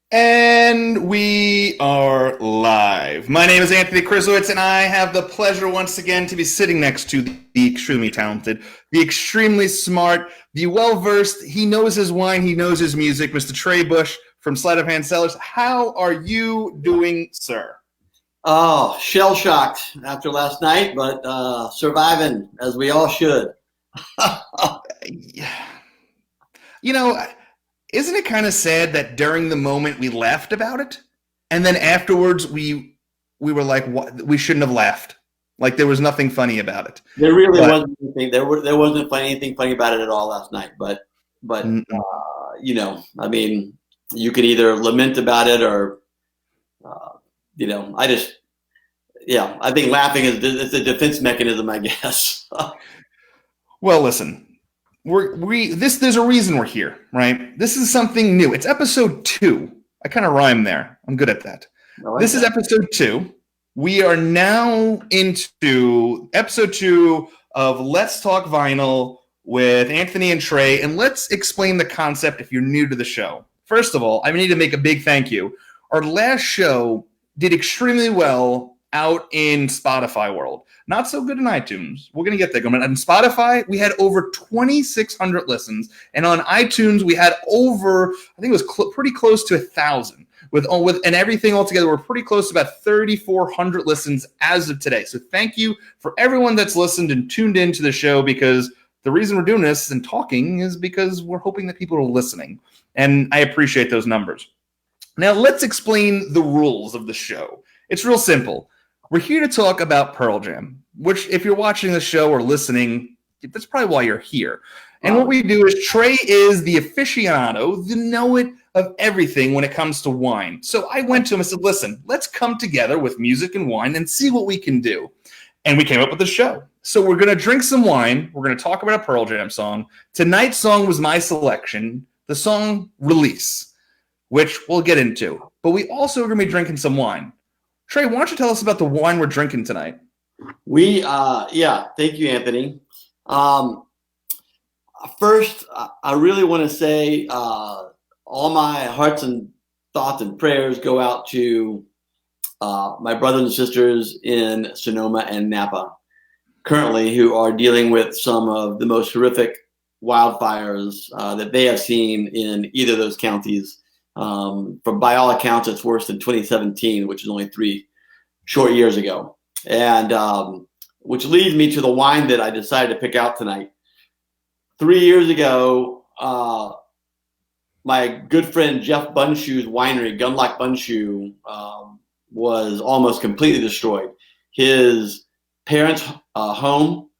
And we are live. My name is Anthony Krysiewicz, and I have the pleasure once again to be sitting next to the extremely talented, the extremely smart, the well-versed, he knows his wine, he knows his music, Mr. Trey Busch from Sleight of Hand Cellars. How are you doing, sir? Oh, shell-shocked after last night, but surviving as we all should. You know, isn't it kind of sad that during the moment we laughed about it, and then afterwards we were like, what? We shouldn't have laughed. Like there was nothing funny about it. There really wasn't anything. There wasn't anything funny about it at all last night. But I mean, you could either lament about it or, I think laughing is a defense mechanism, I guess. Well, listen. There's a reason we're here, right? This is something new. It's episode 2. I kind of rhyme there. I'm good at that. This is episode 2. We are now into episode 2 of Let's Talk Vinyl with Anthony and Trey, and let's explain the concept if you're new to the show. First of all, I need to make a big thank you. Our last show did extremely well out in Spotify world. Not so good in iTunes. We're going to get there. On Spotify, we had over 2,600 listens. And on iTunes, we had over, I think it was pretty close to 1,000. And everything all together, we're pretty close to about 3,400 listens as of today. So thank you for everyone that's listened and tuned into the show, because the reason we're doing this and talking is because we're hoping that people are listening. And I appreciate those numbers. Now, let's explain the rules of the show. It's real simple. We're here to talk about Pearl Jam, which if you're watching the show or listening, that's probably why you're here. And what we do is Trey is the aficionado, the know-it of everything when it comes to wine. So I went to him and said, listen, let's come together with music and wine and see what we can do. And we came up with the show. So we're going to drink some wine. We're going to talk about a Pearl Jam song. Tonight's song was my selection, the song Release, which we'll get into. But we also are going to be drinking some wine. Trey, why don't you tell us about the wine we're drinking tonight? Thank you, Anthony. First, I really want to say all my hearts and thoughts and prayers go out to my brothers and sisters in Sonoma and Napa currently, who are dealing with some of the most horrific wildfires that they have seen in either of those counties. By all accounts, it's worse than 2017, which is only 3 short years ago. And which leads me to the wine that I decided to pick out tonight. 3 years ago, my good friend Jeff Bundschu's winery, Gundlach Bundschu, was almost completely destroyed. His parents' home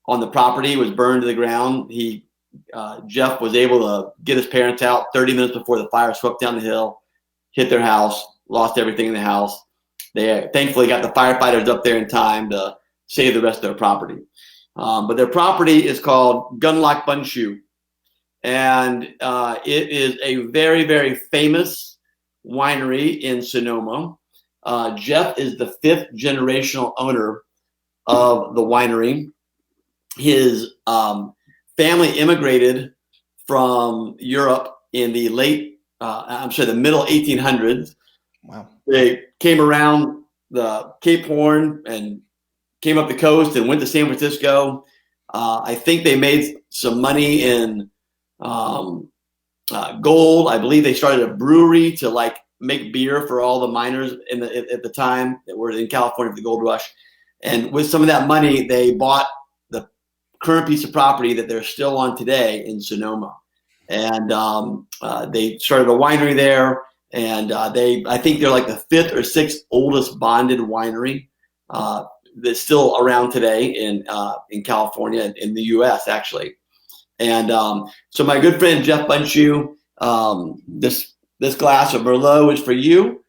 on the property was burned to the ground. Jeff was able to get his parents out 30 minutes before the fire swept down the hill, hit their house, lost everything in the house. They thankfully got the firefighters up there in time to save the rest of their property. But their property is called Gundlach Bundschu, and it is a very, very famous winery in Sonoma. Jeff is the 5th generational owner of the winery. His family immigrated from Europe in the the middle 1800s. Wow. They came around the Cape Horn and came up the coast and went to San Francisco. I think they made some money in gold. I believe they started a brewery to make beer for all the miners at the time that were in California for the gold rush. And with some of that money, they bought the current piece of property that they're still on today in Sonoma. And they started a winery there. And I think they're like the 5th or 6th oldest bonded winery that's still around today in California, in the U.S. actually. And so my good friend Jeff Bundschu, this glass of Merlot is for you.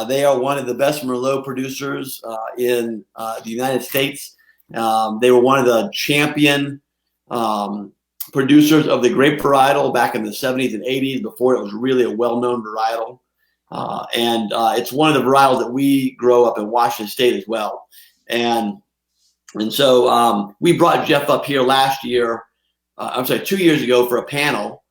They are one of the best Merlot producers in the United States. They were one of the champion producers of the grape varietal back in the 70s and 80s, before it was really a well-known varietal. And it's one of the varietals that we grow up in Washington State as well. And so we brought Jeff up here 2 years ago for a panel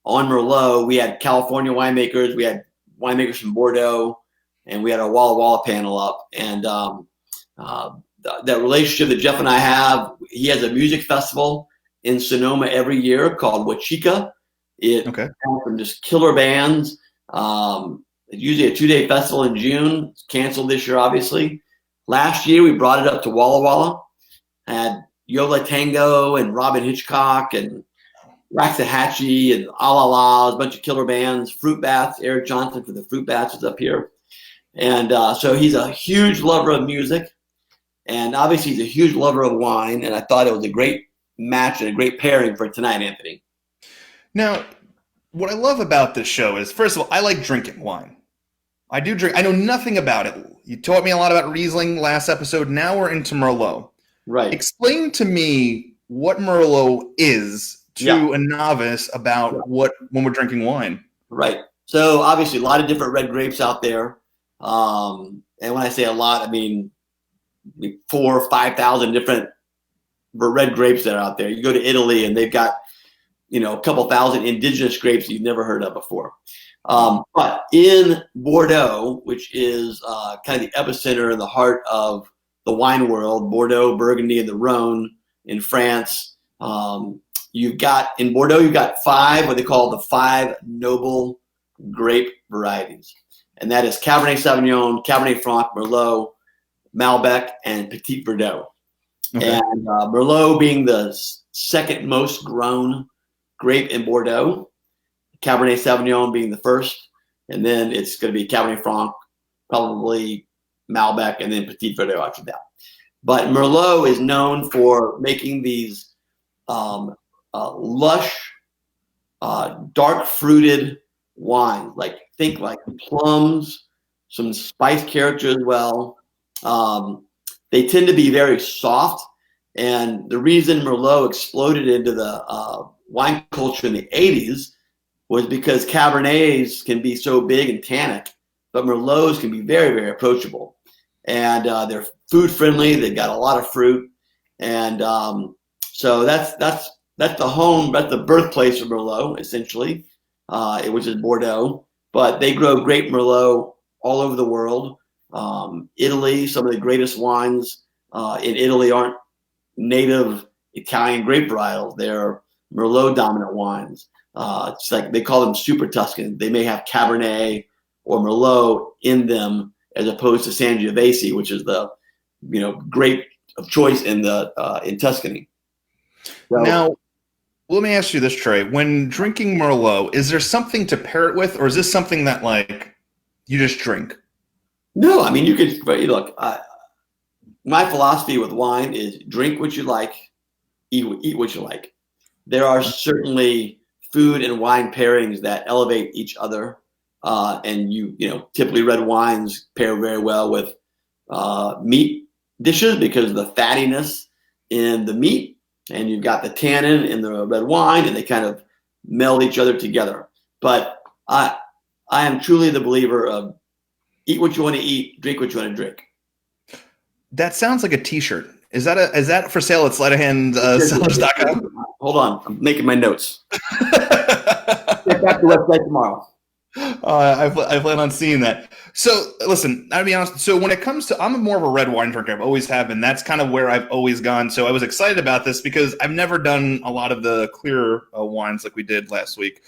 on Merlot. We had California winemakers, we had winemakers from Bordeaux, and we had our Walla Walla panel up. And that relationship that Jeff and I have, he has a music festival in Sonoma every year called Huachica. It comes from just killer bands. It's usually a 2-day festival in June. It's canceled this year, obviously. Last year, we brought it up to Walla Walla. Had Yola Tango and Robin Hitchcock and Waxahachie and A bunch of killer bands. Fruit Bats, Eric Johnson for the Fruit Bats is up here. And so he's a huge lover of music. And obviously, he's a huge lover of wine. And I thought it was a great match and a great pairing for tonight, Anthony. Now, what I love about this show is, first of all, I like drinking wine. I do drink. I know nothing about it. You taught me a lot about Riesling last episode. Now we're into Merlot. Right. Explain to me what Merlot is to a novice about when we're drinking wine. Right. So obviously a lot of different red grapes out there. And when I say a lot, I mean 4,000 or 5,000 different red grapes that are out there. You go to Italy and they've got, a couple thousand indigenous grapes you've never heard of before. But in Bordeaux, which is kind of the epicenter in the heart of the wine world, Bordeaux, Burgundy, and the Rhone in France, you've got 5, what they call the 5 noble grape varieties. And that is Cabernet Sauvignon, Cabernet Franc, Merlot, Malbec, and Petit Verdot. Okay. And Merlot being the second most grown grape in Bordeaux, Cabernet Sauvignon being the first, and then it's going to be Cabernet Franc, probably Malbec, and then Petit Verdot after that. But Merlot is known for making these lush, dark-fruited wines. Think like plums, some spice character as well. They tend to be very soft, and the reason Merlot exploded into the wine culture in the 80s was because Cabernets can be so big and tannic, but Merlots can be very, very approachable. And they're food friendly. They've got a lot of fruit. And so that's the birthplace of Merlot, essentially, which is Bordeaux. But they grow grape Merlot all over the world. Italy, some of the greatest wines in Italy aren't native Italian grape varietals. They're Merlot dominant wines. It's like they call them super Tuscan. They may have Cabernet or Merlot in them as opposed to Sangiovese, which is the grape of choice in Tuscany. So, now, let me ask you this, Trey. When drinking Merlot, is there something to pair it with, or is this something that you just drink? No, I mean you could look. My philosophy with wine is drink what you like, eat what you like. There are certainly food and wine pairings that elevate each other, and typically red wines pair very well with meat dishes because of the fattiness in the meat, and you've got the tannin in the red wine, and they kind of meld each other together. But I am truly the believer of eat what you want to eat, drink what you want to drink. That sounds like a T-shirt. Is that for sale at Sleight of Hand Cellars.com? Hold on, I'm making my notes. Check out the website tomorrow. I plan on seeing that. So, listen, I'll be honest. So, when it comes to, I'm more of a red wine drinker. I've always have been. That's kind of where I've always gone. So, I was excited about this because I've never done a lot of the clear wines like we did last week.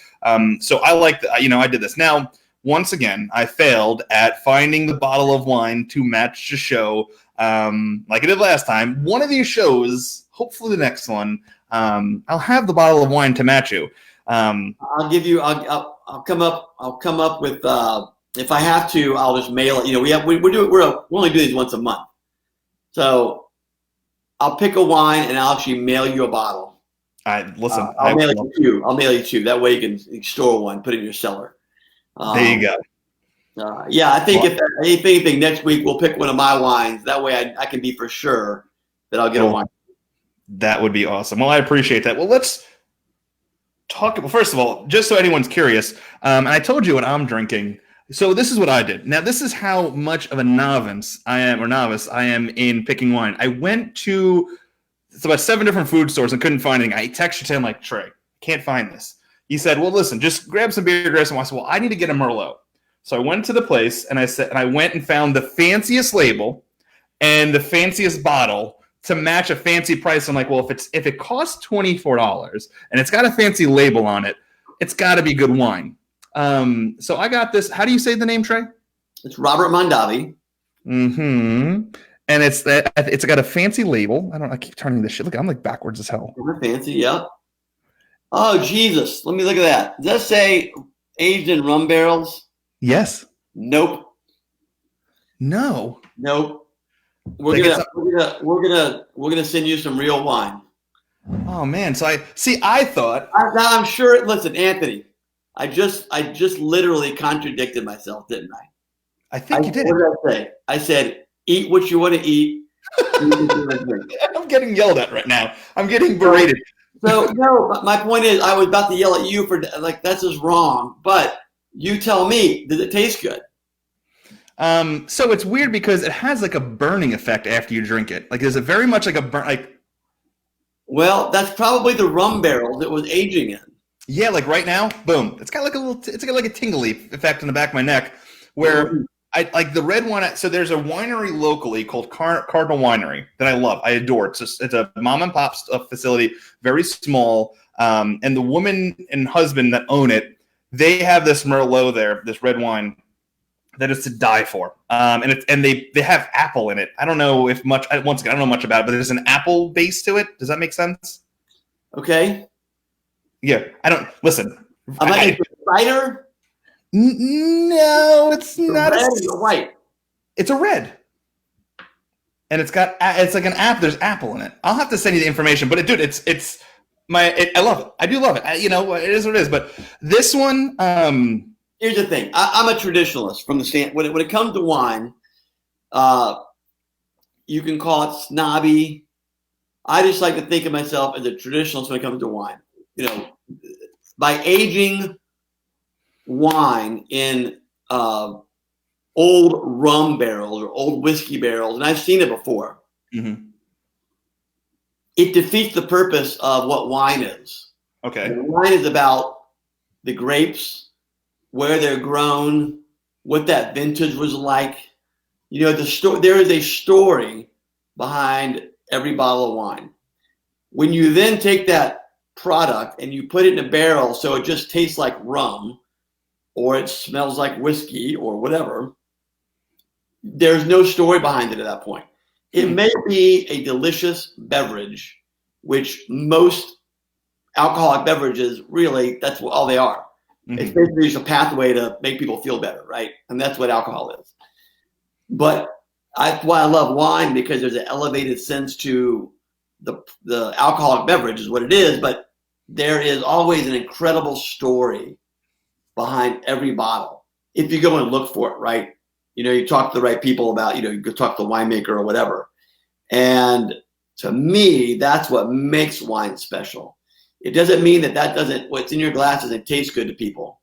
So, I like, I did this. Now, once again, I failed at finding the bottle of wine to match the show like I did last time. One of these shows, hopefully the next one, I'll have the bottle of wine to match you. I'll give you. I'll come up with. If I have to, I'll just mail it. We only do these once a month, so I'll pick a wine and I'll actually mail you a bottle. Listen. I'll mail you two. I'll mail you two. That way you can store one, put it in your cellar. There you go. I think if anything next week we'll pick one of my wines. That way I can be for sure that I'll get a wine. That would be awesome. Well, I appreciate that. Well, let's talk. Well, first of all, just so anyone's curious, and I told you what I'm drinking. So this is what I did. Now, this is how much of a novice I am in picking wine. I went to about 7 different food stores and couldn't find anything. I texted him Trey, can't find this. He said, well, listen, just grab some beer grapes. And I said, well, I need to get a Merlot. So I went to the place and I went and found the fanciest label and the fanciest bottle to match a fancy price. I'm like, well, if it costs $24 and it's got a fancy label on it, it's got to be good wine. So I got this. How do you say the name, Trey? It's Robert Mondavi. Mm-hmm. And it's got a fancy label. I keep turning this shit. Look, I'm like backwards as hell. Fancy, yeah. Oh, Jesus. Let me look at that. Does that say aged in rum barrels? Yes. Nope. No. Nope. We're gonna send you some real wine. Oh man. So I thought I'm sure. Listen, Anthony, I just literally contradicted myself, didn't I? I think you did. What did I say? I said, eat what you want to eat. I'm getting yelled at right now. I'm getting berated. So no, my point is, I was about to yell at you for like that's just wrong. But you tell me, does it taste good? So it's weird because it has like a burning effect after you drink it. Like, is it very much like a burn? Like, well, that's probably the rum barrels it was aging in. Yeah, like right now, boom. It's got like a tingly effect in the back of my neck, where I like the red one. So there's a winery locally called Cardinal Winery that I love. I adore. It's a mom and pop facility, very small. And the woman and husband that own it, they have this Merlot there, this red wine that is to die for. And they have apple in it. I don't know if much. Once again, I don't know much about it, but there's an apple base to it. Does that make sense? Okay. Yeah, I don't listen. Am I a cider? No, it's not. Red or white? It's a red, and it's like an apple. There's apple in it. I'll have to send you the information, but dude, I love it. I do love it. It is what it is. But this one, here's the thing. I'm a traditionalist from the stand. When it comes to wine, you can call it snobby. I just like to think of myself as a traditionalist when it comes to wine. By aging wine in old rum barrels or old whiskey barrels, and I've seen it before, it defeats the purpose of what wine is. Okay. Wine is about the grapes, where they're grown, what that vintage was like. There is a story behind every bottle of wine. When you then take that product and you put it in a barrel so it just tastes like rum or it smells like whiskey or whatever, there's no story behind it at that point. It may be a delicious beverage, which most alcoholic beverages really, that's all they are. It's basically just a pathway to make people feel better, right? And that's what alcohol is. But that's why I love wine, because there's an elevated sense to the alcoholic beverage is what it is, but there is always an incredible story behind every bottle if you go and look for it, right? You talk to the right people about, you go talk to the winemaker or whatever. And to me, that's what makes wine special. It doesn't mean that doesn't, what's in your glass doesn't taste good to people.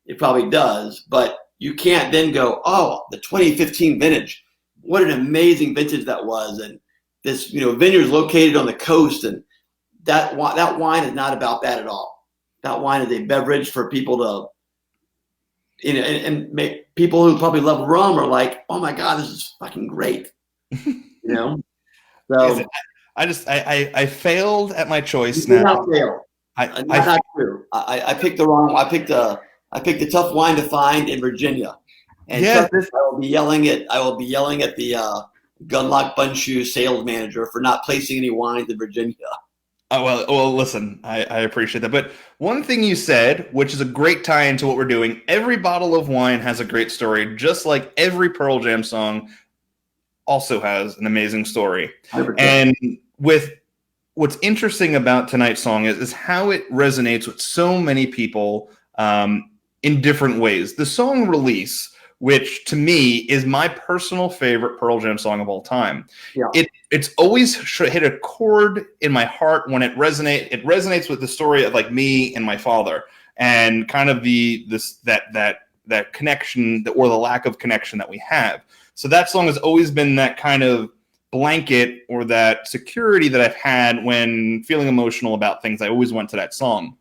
It probably does, but you can't then go, oh, the 2015 vintage, what an amazing vintage that was. And this, vineyard's located on the coast, and that wine is not about that at all. That wine is a beverage for people to, and make people who probably love rum are like, oh my God, this is fucking great. So I failed at my choice now. now. Not true. I picked the wrong. I picked a tough wine to find in Virginia, and I will be yelling at the Gundlach Bundschu sales manager for not placing any wines in Virginia. Oh, well, listen, I appreciate that. But one thing you said, which is a great tie into what we're doing, every bottle of wine has a great story, just like every Pearl Jam song also has an amazing story. 100%. And with what's interesting about tonight's song is how it resonates with so many people in different ways. The song Release, which to me is my personal favorite Pearl Jam song of all time. Yeah. It's always hit a chord in my heart when it resonates. It resonates with the story of like me and my father, and kind of that connection or the lack of connection that we have. So that song has always been that kind of blanket or that security that I've had when feeling emotional about things. I always went to that song.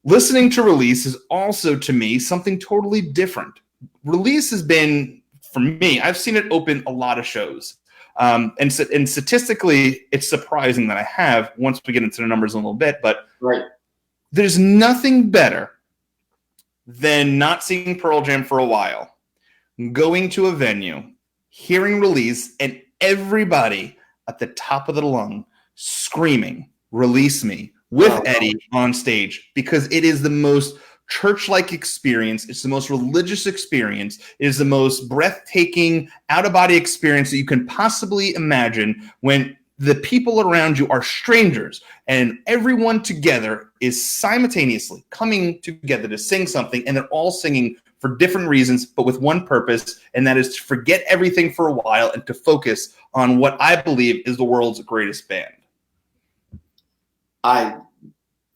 Listening to Release is also, to me, something totally different. Release has been, for me, I've seen it open a lot of shows. And statistically, it's surprising that I have once we get into the numbers in a little bit. But there's nothing better than not seeing Pearl Jam for a while, going to a venue, hearing Release, and everybody at the top of the lung screaming, "Release Me," with Eddie on stage, because it is the most church-like experience. It's the most religious experience. It is the most breathtaking, out-of-body experience that you can possibly imagine, when the people around you are strangers and everyone together is simultaneously coming together to sing something, and they're all singing for different reasons, but with one purpose, and that is to forget everything for a while and to focus on what I believe is the world's greatest band. I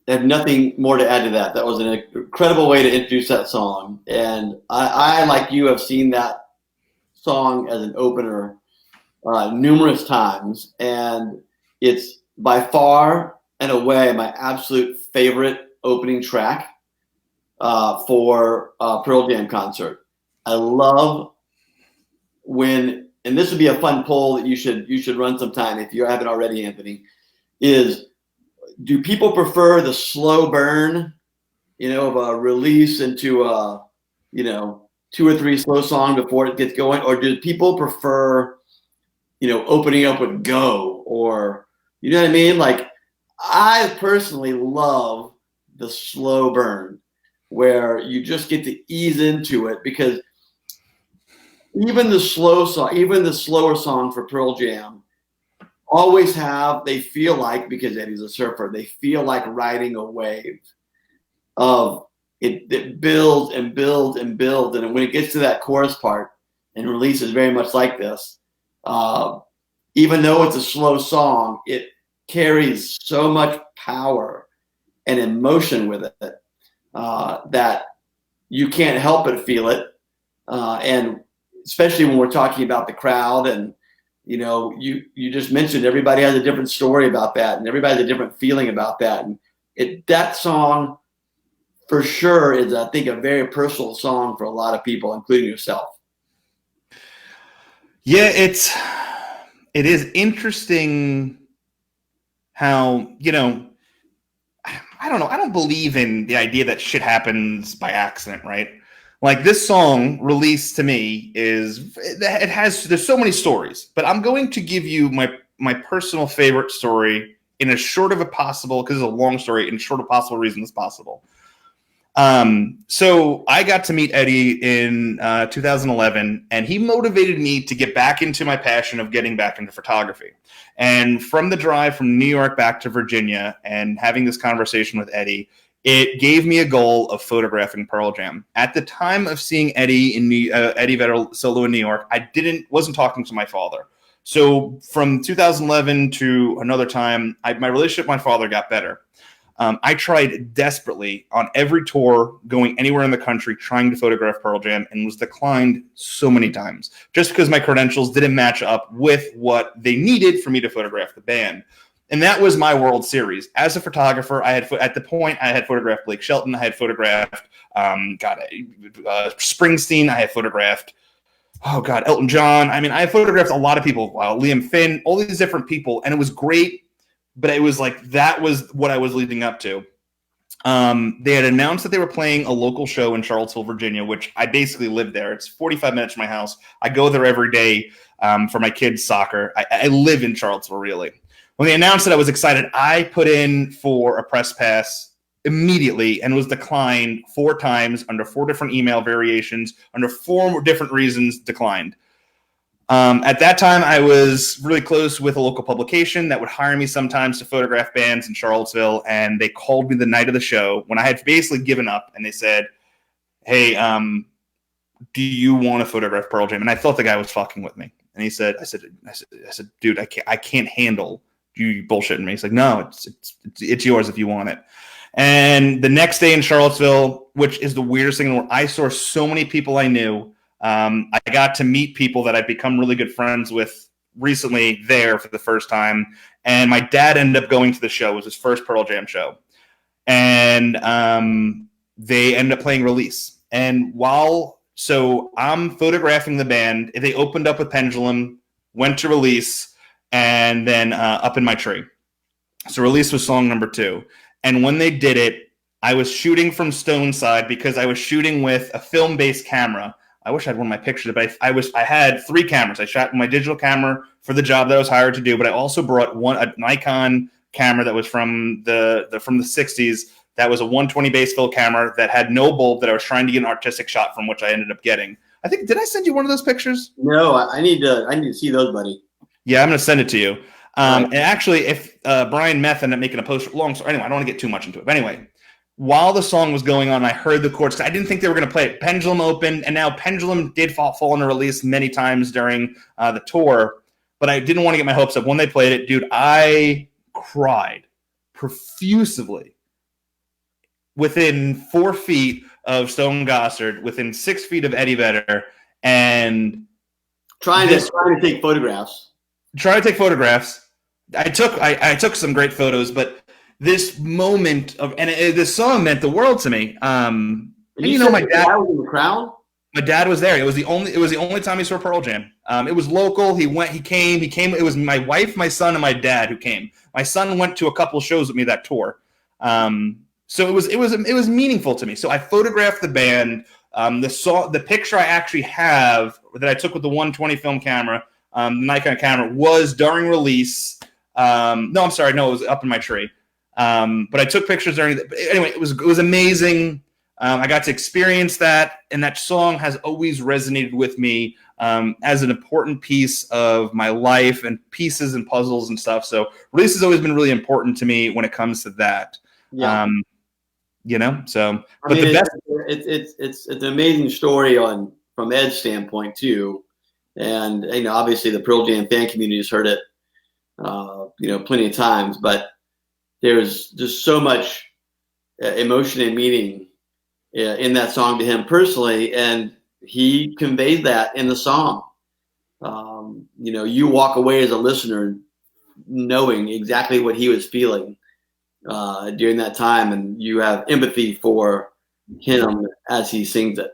have nothing more to add to that. That was an incredible way to introduce that song. And I like you, have seen that song as an opener numerous times. And it's by far and away my absolute favorite opening track for a Pearl Jam concert. I love when, and this would be a fun poll that you should run sometime if you haven't already, Anthony, is, do people prefer the slow burn, of a Release into a, 2 or 3 slow songs before it gets going? Or do people prefer, opening up with Go, or, you know what I mean? Like, I personally love the slow burn, where you just get to ease into it, because even the slower song for Pearl Jam always they feel like, because Eddie's a surfer, they feel like riding a wave of it. It builds and builds and builds. And when it gets to that chorus part, and Release is very much like this, even though it's a slow song, it carries so much power and emotion with it that you can't help but feel it. And especially when we're talking about the crowd, and you just mentioned everybody has a different story about that, and everybody has a different feeling about that. And that song for sure is, I think, a very personal song for a lot of people, including yourself. Yeah, it is interesting how, I don't know. I don't believe in the idea that shit happens by accident, right? Like, this song, Release, to me, there's so many stories, but I'm going to give you my personal favorite story in as short of a possible, because it's a long story, in short of possible reason as possible. So I got to meet Eddie in 2011, and he motivated me to get back into my passion of getting back into photography. And from the drive from New York back to Virginia and having this conversation with Eddie, it gave me a goal of photographing Pearl Jam. At the time of seeing Eddie Eddie Vedder solo in New York, I wasn't talking to my father. So from 2011 to another time, my relationship with my father got better. I tried desperately on every tour, going anywhere in the country, trying to photograph Pearl Jam, and was declined so many times, just because my credentials didn't match up with what they needed for me to photograph the band. And that was my World Series. As a photographer, at the point I had photographed Blake Shelton, I had photographed Springsteen, I had photographed Elton John. I mean, I photographed a lot of people, Liam Finn, all these different people, and it was great. But it was like, that was what I was leading up to. They had announced that they were playing a local show in Charlottesville, Virginia, which I basically live there. It's 45 minutes from my house. I go there every day for my kids' soccer. I live in Charlottesville, really. When they announced it, I was excited. I put in for a press pass immediately and was declined 4 times under 4 different email variations, under 4 different reasons, declined. At that time, I was really close with a local publication that would hire me sometimes to photograph bands in Charlottesville, and they called me the night of the show when I had basically given up, and they said, "Hey, do you want to photograph Pearl Jam?" And I thought the guy was fucking with me. And he said, I said, "Dude, I can't handle you bullshitting me." He's like, "No, it's yours if you want it." And the next day in Charlottesville, which is the weirdest thing in the world, I saw so many people I knew. I got to meet people that I've become really good friends with recently there for the first time. And my dad ended up going to the show. It was his first Pearl Jam show. And they ended up playing Release. And while So I'm photographing the band. They opened up with Pendulum, went to Release, and then Up in My Tree. So Release was song number 2. And when they did it, I was shooting from Stone Side because I was shooting with a film-based camera. I wish I had one of my pictures, but I had 3 cameras. I shot my digital camera for the job that I was hired to do, but I also brought an Nikon camera that was from the 60s. That was a 120 base fill camera that had no bulb that I was trying to get an artistic shot from, which I ended up getting. I think, did I send you one of those pictures? No, I need to see those, buddy. Yeah, I'm going to send it to you. And actually, if Brian Meth ended up making a post long, so anyway, I don't want to get too much into it. But anyway, while the song was going on, I heard the chords. I didn't think they were going to play it. Pendulum opened, and now Pendulum did fall into Release many times during the tour, but I didn't want to get my hopes up. When they played it, dude, I cried profusely. Within 4 feet of Stone Gossard, within 6 feet of Eddie Vedder, and trying to take photographs. Try to take photographs. I took some great photos, but this moment of this song meant the world to me. And my dad was in the crowd. My dad was there. It was the only time he saw Pearl Jam. It was local. He came. It was my wife, my son, and my dad who came. My son went to a couple shows with me that tour. So it was meaningful to me. So I photographed the band. The picture I actually have that I took with the 120 film camera, the Nikon camera, was during Release. No, I'm sorry. No, it was Up in My Tree. But I took pictures during. Anyway, it was amazing. I got to experience that, and that song has always resonated with me as an important piece of my life and pieces and puzzles and stuff. So Release has always been really important to me when it comes to that. Yeah. So but the best. It's an amazing story from Ed's standpoint too, and obviously the Pearl Jam fan community has heard it, plenty of times. But there's just so much emotion and meaning in that song to him personally, and he conveyed that in the song. You walk away as a listener knowing exactly what he was feeling during that time, and you have empathy for him as he sings it.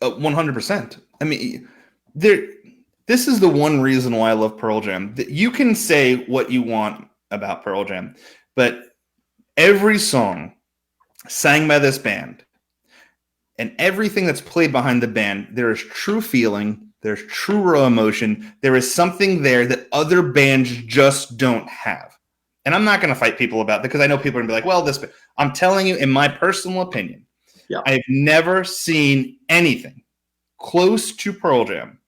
100%. I mean, this is the one reason why I love Pearl Jam. You can say what you want about Pearl Jam, but every song sang by this band and everything that's played behind the band, there is true feeling, there's true raw emotion, there is something there that other bands just don't have. And I'm not going to fight people about that because I know people are going to be like, well, I'm telling you, in my personal opinion, I've never seen anything close to Pearl Jam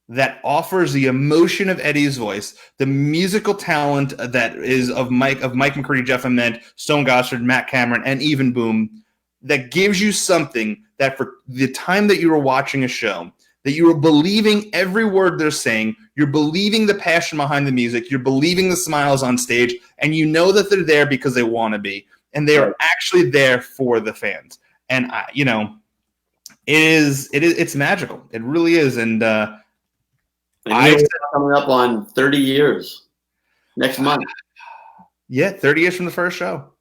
that offers the emotion of Eddie's voice, the musical talent that is of Mike McCready, Jeff Ament, Stone Gossard, Matt Cameron, and even Boom, that gives you something that for the time that you were watching a show, that you are believing every word they're saying, you're believing the passion behind the music, you're believing the smiles on stage, and you know that they're there because they want to be, and they are actually there for the fans. And it's magical. It really is. And we're coming up on 30 years next month. Yeah, 30 years from the first show.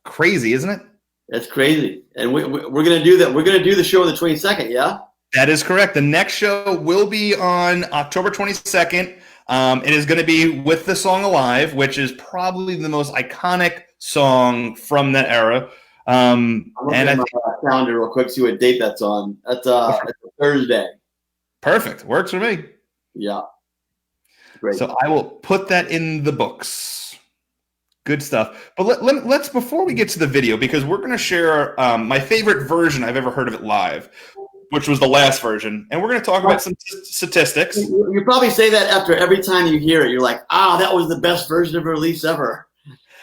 Crazy, isn't it? That's crazy. And we're going to do that. We're going to do the show on the 22nd. Yeah. That is correct. The next show will be on October 22nd. It is going to be with the song Alive, which is probably the most iconic song from that era. I'm looking at my calendar real quick, see what date that's on. That's a Thursday. Perfect. Works for me. Yeah. Great. So I will put that in the books. Good stuff. But let's before we get to the video, because we're going to share my favorite version I've ever heard of it live, which was the last version. And we're going to talk about some statistics. You probably say that after every time you hear it. You're like, that was the best version of Release ever.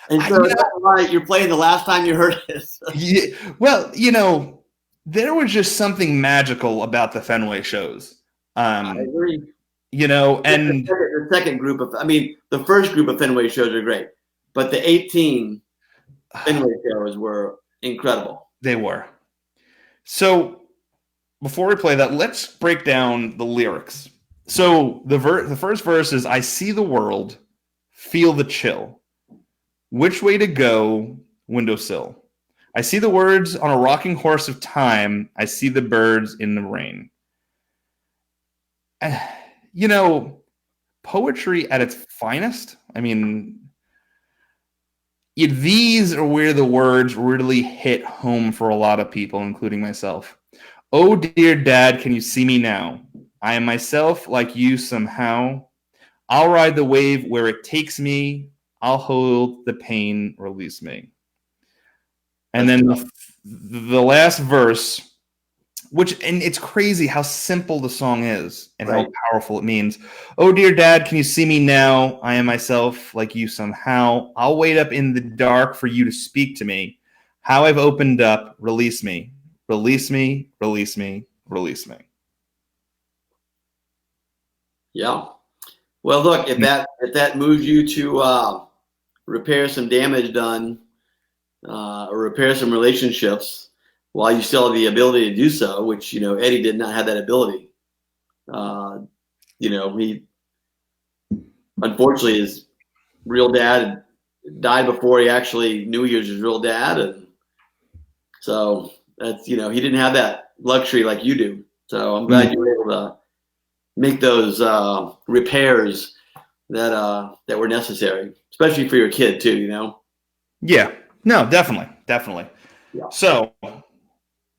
And so that's why you're playing the last time you heard it. Yeah, well, there was just something magical about the Fenway shows. I agree. And the second group the first group of Fenway shows are great, but the 18 Fenway shows were incredible. They were. So before we play that, let's break down the lyrics. So the first verse is, I see the world, feel the chill. Which way to go, windowsill? I see the words on a rocking horse of time. I see the birds in the rain. You know, poetry at its finest. I mean, these are where the words really hit home for a lot of people, including myself. Oh, dear Dad, can you see me now? I am myself like you somehow. I'll ride the wave where it takes me. I'll hold the pain, release me. And then the last verse, and it's crazy how simple the song is and how powerful it means. Oh, dear Dad, can you see me now? I am myself like you somehow. I'll wait up in the dark for you to speak to me. How I've opened up, release me. Release me, release me, release me. Yeah. Well, look, if that moves you to repair some damage done or repair some relationships while you still have the ability to do so, which, Eddie did not have that ability. He, unfortunately, his real dad died before he actually knew he was his real dad. And so that's, he didn't have that luxury like you do. So I'm glad you were able to make those repairs that were necessary, especially for your kid too, Yeah, no, definitely. Yeah. So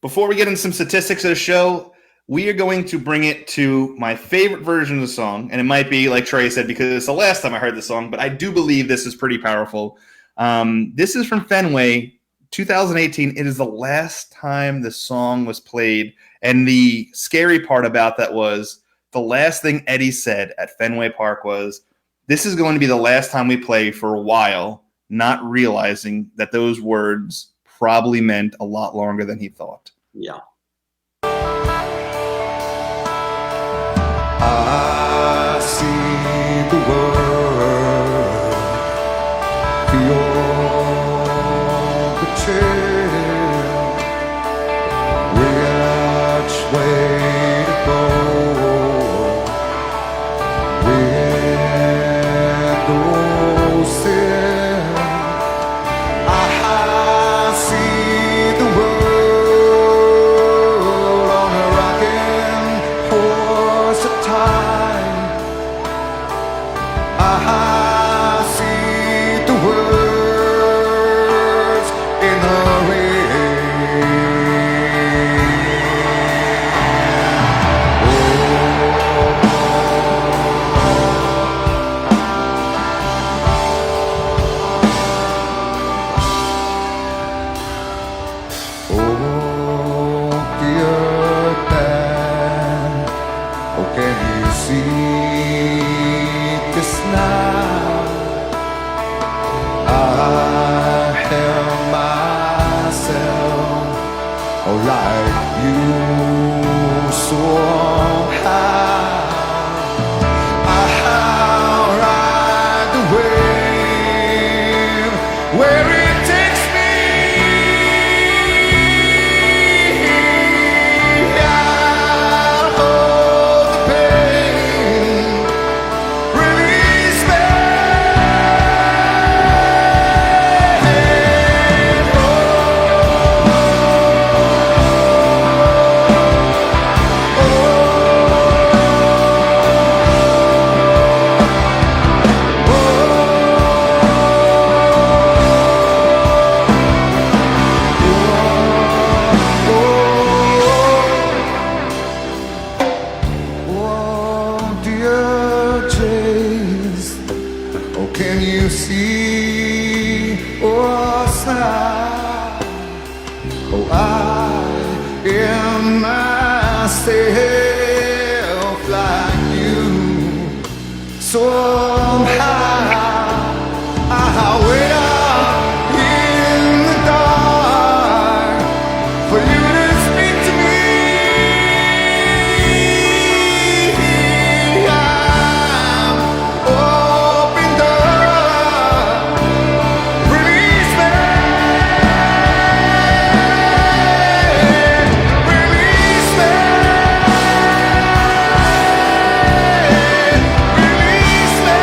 before we get into some statistics of the show, we are going to bring it to my favorite version of the song. And it might be, like Trey said, because it's the last time I heard the song, but I do believe this is pretty powerful. This is from Fenway, 2018. It is the last time the song was played. And the scary part about that was the last thing Eddie said at Fenway Park was, this is going to be the last time we play for a while, not realizing that those words probably meant a lot longer than he thought. Yeah. I see the world, feel the chill, which way to go, with those in. I see the world on a rocking horse of time. I see the words in the like you so high. I'll ride the wave where it takes me. I'll hold the pain, release me. Can you see or sigh? Oh, I am myself like you. Somehow I'll wait up in the dark for you to speak to me. I'm opened up. Release me. Release me. Release me.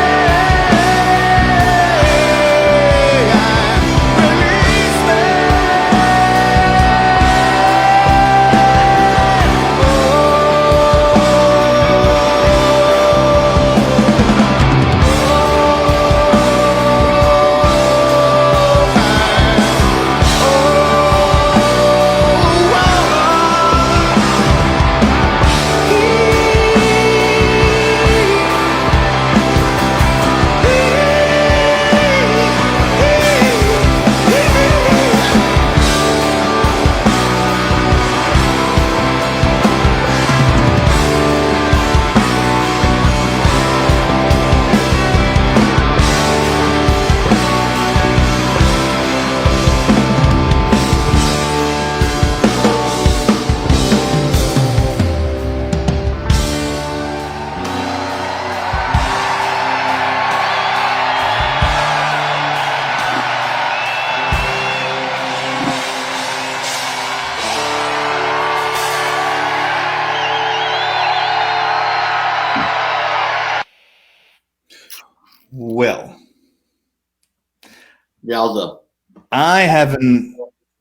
Yowza. I haven't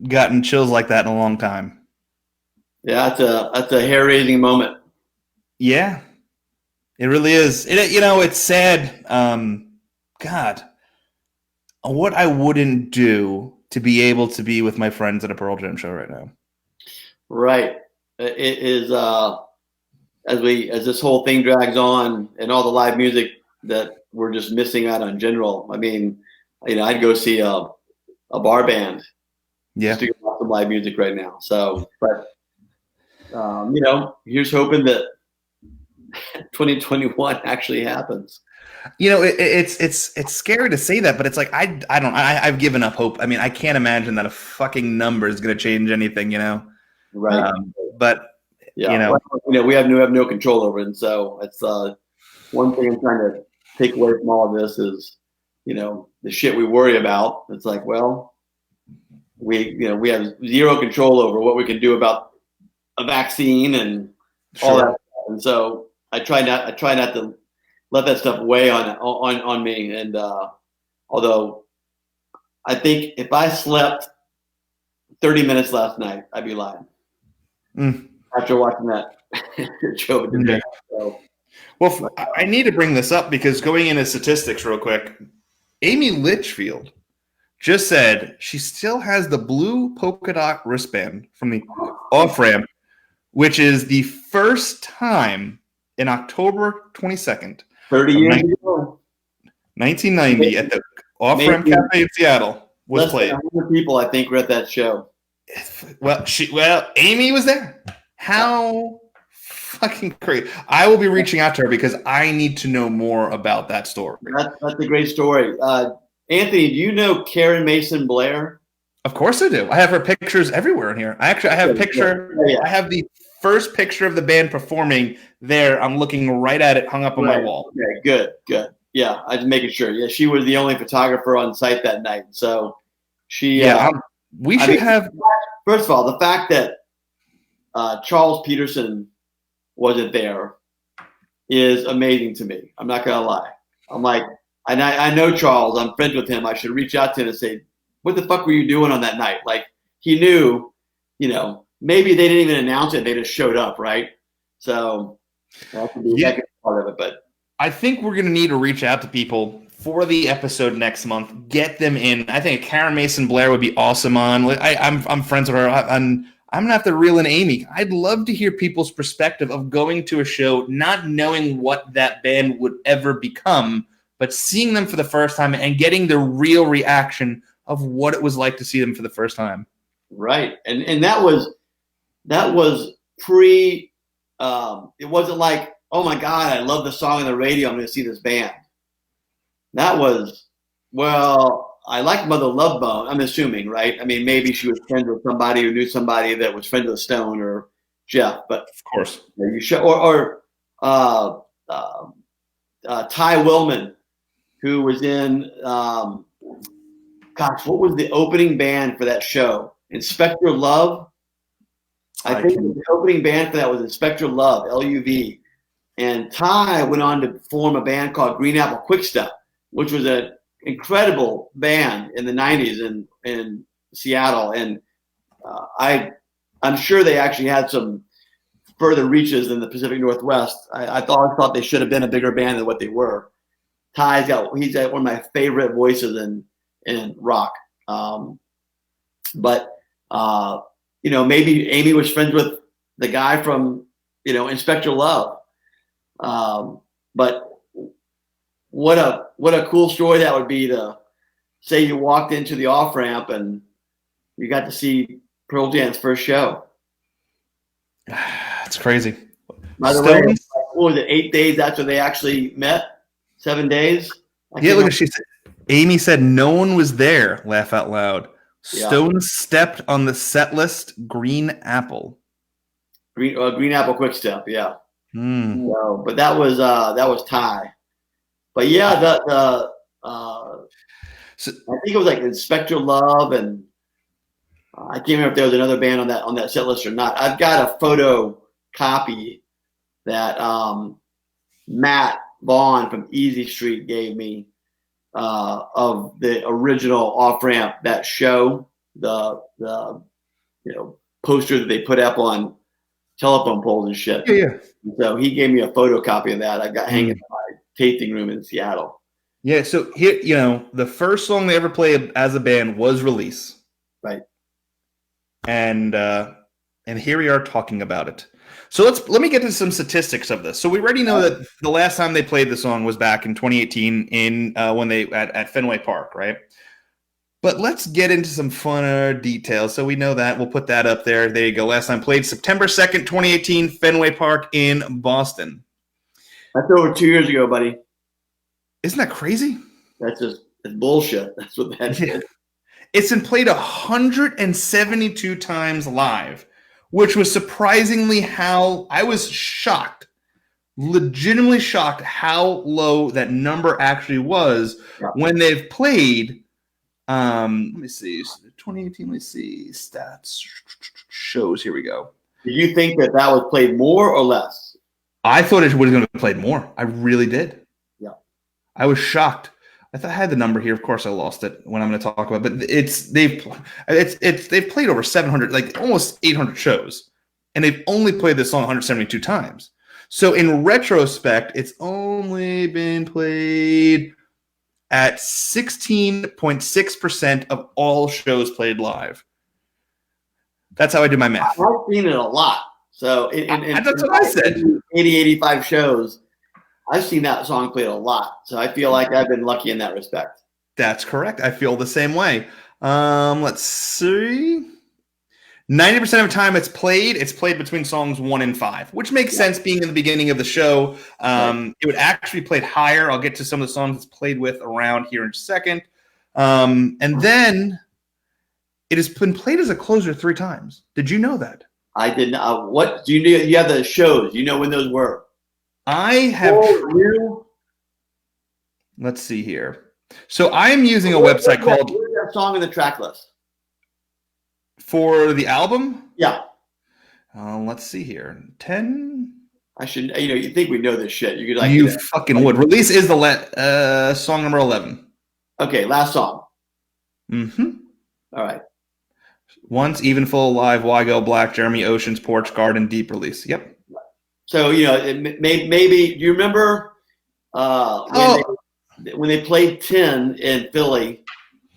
gotten chills like that in a long time. Yeah, that's a hair-raising moment. Yeah, it really is. It's sad. God, what I wouldn't do to be able to be with my friends at a Pearl Jam show right now. Right. It is as this whole thing drags on and all the live music that we're just missing out on in general. I mean, I'd go see a bar band. Yeah. Just to get some live music right now. So, but here's hoping that 2021 actually happens. It's scary to say that, but it's like I've given up hope. I mean, I can't imagine that a fucking number is going to change anything. Right. But yeah, we have no control over it, and so it's one thing I'm trying to take away from all of this is the shit we worry about. It's like, well, we have zero control over what we can do about a vaccine and all that, and so I try not to let that stuff weigh on me. And although I think if I slept 30 minutes last night, I'd be lying. After watching that show today. So, well, I need to bring this up because going into statistics real quick, Amy Litchfield just said she still has the blue polka dot wristband from the off-ramp, which is the first time in October 22nd, 30 years ago, 1990, at the off-ramp cafe in Seattle was played. 100 people, I think, were at that show. Well, Amy was there. How fucking crazy! I will be reaching out to her because I need to know more about that story. That's a great story. Anthony, do you know Karen Mason Blair? Of course I do. I have her pictures everywhere in here. I have a picture. Yeah. I have the first picture of the band performing there. I'm looking right at it, hung up on my wall. Okay, good. Yeah, I was making sure. Yeah, she was the only photographer on site that night. So she. We should have. First of all, the fact that Charles Peterson wasn't there is amazing to me. I'm not gonna lie. I'm like, and I know Charles. I'm friends with him. I should reach out to him and say, "What the fuck were you doing on that night?" Like he knew, maybe they didn't even announce it. They just showed up, right? So that could be part of it. But I think we're gonna need to reach out to people for the episode next month. Get them in. I think Karen Mason Blair would be awesome on. I'm friends with her. I'm gonna have to reel in Amy. I'd love to hear people's perspective of going to a show, not knowing what that band would ever become, but seeing them for the first time and getting the real reaction of what it was like to see them for the first time. Right, and that was pre. It wasn't like, oh my God, I love the song on the radio, I'm going to see this band. That was, well, I like Mother Love Bone, I'm assuming, right? I mean, maybe she was friends with somebody who knew somebody that was friends with Stone or Jeff, but of course, you should, or Ty Willman, who was in, what was the opening band for that show? Inspector Love. I think the opening band for that was Inspector Love, LUV. And Ty went on to form a band called Green Apple Quickstep, which was an incredible band in the 90s in Seattle. And I'm sure they actually had some further reaches in the Pacific Northwest. I thought they should have been a bigger band than what they were. He's got one of my favorite voices in rock. But maybe Amy was friends with the guy from, Inspector Love. But what a cool story that would be to say you walked into the off ramp and you got to see Pearl Jam's first show. It's crazy. By the way, what was it, 8 days after they actually met? 7 days? Yeah, look, Amy said no one was there, laugh out loud. Yeah. Stone stepped on the set list, Green Apple. Green Apple Quickstep, yeah. So, but that was Ty. But yeah, I think it was like Inspector Love, and I can't remember if there was another band on that set list or not. I've got a photo copy that Matt Vaughn from Easy Street gave me of the original Off Ramp, that show, the poster that they put up on telephone poles and shit. Yeah. So he gave me a photocopy of that. I got hanging in my tasting room in Seattle. Yeah. So here, the first song they ever played as a band was Release. Right. And here we are talking about it. So let me get to some statistics of this. So we already know that the last time they played the song was back in 2018 in when they at Fenway Park, right? But let's get into some funner details. So we know that. We'll put that up there. There you go. Last time played September 2nd, 2018, Fenway Park in Boston. That's over 2 years ago, buddy. Isn't that crazy? It's bullshit. That's what that is. It's been played 172 times live, which was surprisingly how I was shocked, legitimately shocked how low that number actually was when they've played. Let me see. 2018, let's see. Stats. Shows. Here we go. Did you think that was played more or less? I thought it was going to be played more. I really did. Yeah. I was shocked. I thought I had the number here. Of course, I lost it when I'm going to talk about it. But they've played over 700, like almost 800 shows, and they've only played this song 172 times. So in retrospect, it's only been played at 16.6% of all shows played live. That's how I do my math. I've seen it a lot. So that's what I said. 80, 85 shows. I've seen that song played a lot. So I feel like I've been lucky in that respect. That's correct. I feel the same way. Let's see. 90% of the time it's played between songs 1 and 5, which makes sense being in the beginning of the show. It would actually be played higher. I'll get to some of the songs it's played with around here in a second. And then it has been played as a closer 3 times. Did you know that? I did not. What do you know? You have the shows. You know when those were? I have. Let's see here. So I am using a website called. Where's that song in the track list? For the album? Yeah. Let's see here. 10. I should. You think we know this shit? You could You fucking would. Release is the song number 11. Okay, last song. Mm-hmm. All right. Once, Even, Full, Alive, Why Go, Black, Jeremy, Oceans, Porch, Garden, Deep Release. Yep. So maybe do you remember when they played 10 in Philly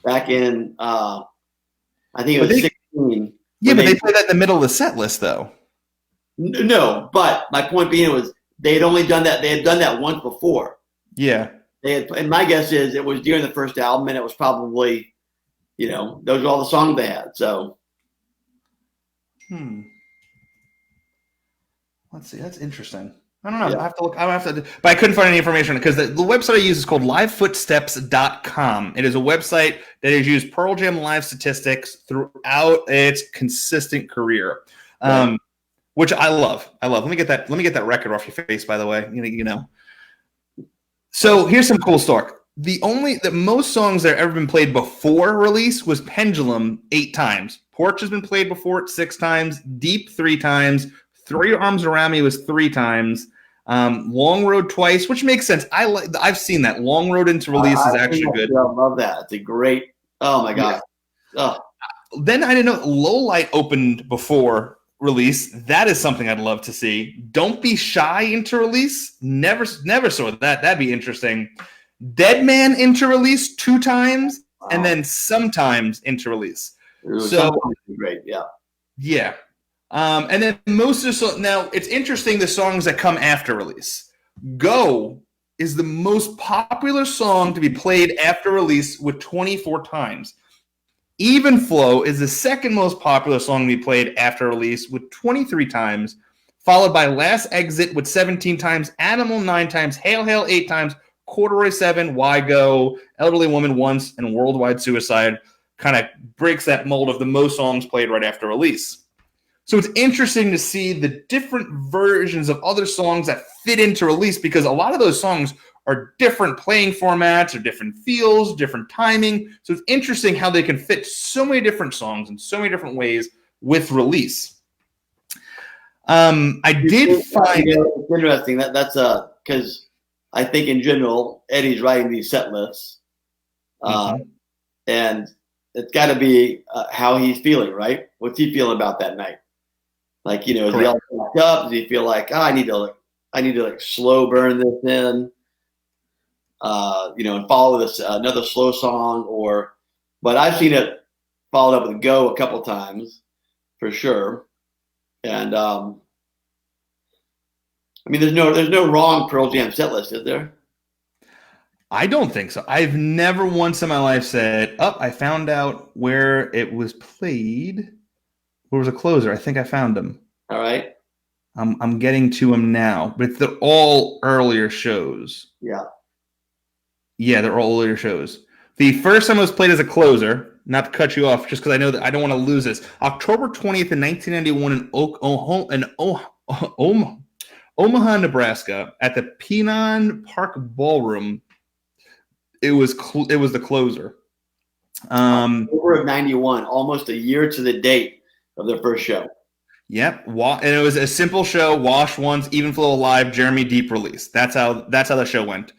back in I think it was 16. Yeah, but they played that in the middle of the set list though. No, but my point being was they had only done that. They had done that once before. Yeah. And my guess is it was during the first album, and it was probably, those are all the songs they had. So. Let's see. That's interesting. I don't know. Yeah. I have to look. But I couldn't find any information because the website I use is called livefootsteps.com. It is a website that has used Pearl Jam live statistics throughout its consistent career, which I love. Let me get that record off your face, by the way. So here's some cool stuff. The most songs that have ever been played before release was Pendulum 8 times. Porch has been played before it 6 times. Deep 3 times. Throw Your Arms Around Me was 3 times. Long Road twice, which makes sense. I've seen that. Long Road into Release is actually good. I love that. It's a great. Oh my god. Yeah. Then I didn't know Low Light opened before Release. That is something I'd love to see. Don't Be Shy into Release. Never saw that. That'd be interesting. Dead Man into Release 2 times, and then Sometimes into Release. So great. Yeah. Yeah. And then most of the now it's interesting the songs that come after Release. Go is the most popular song to be played after Release with 24 times. Even Flow is the second most popular song to be played after Release with 23 times, followed by Last Exit with 17 times, Animal 9 times, Hail Hail 8 times, Corduroy 7, Why Go, Elderly Woman once, and Worldwide Suicide. Kind of breaks that mold of the most songs played right after Release. So it's interesting to see the different versions of other songs that fit into Release because a lot of those songs are different playing formats or different feels, different timing. So it's interesting how they can fit so many different songs in so many different ways with Release. I did find it's interesting that's because I think in general Eddie's writing these set lists, And it's got to be how he's feeling, right? What's he feeling about that night? Like, is he all fucked up? Does he feel like, I need to like slow burn this in, and follow this another slow song? But I've seen it followed up with Go a couple times for sure. And there's no wrong Pearl Jam set list, is there? I don't think so. I've never once in my life said, I found out where it was played. Where was a closer? I think I found him. All right. I'm getting to him now, but they're all earlier shows. Yeah. Yeah, they're all earlier shows. The first time it was played as a closer, not to cut you off, just because I know that I don't want to lose this. October 20th in 1991 in Omaha, Nebraska, at the Pinon Park Ballroom. It was the closer. October of 91, almost a year to the date of their first show. Yep, and it was a simple show. Wash once, even flow alive. Jeremy Deep release. That's how the show went.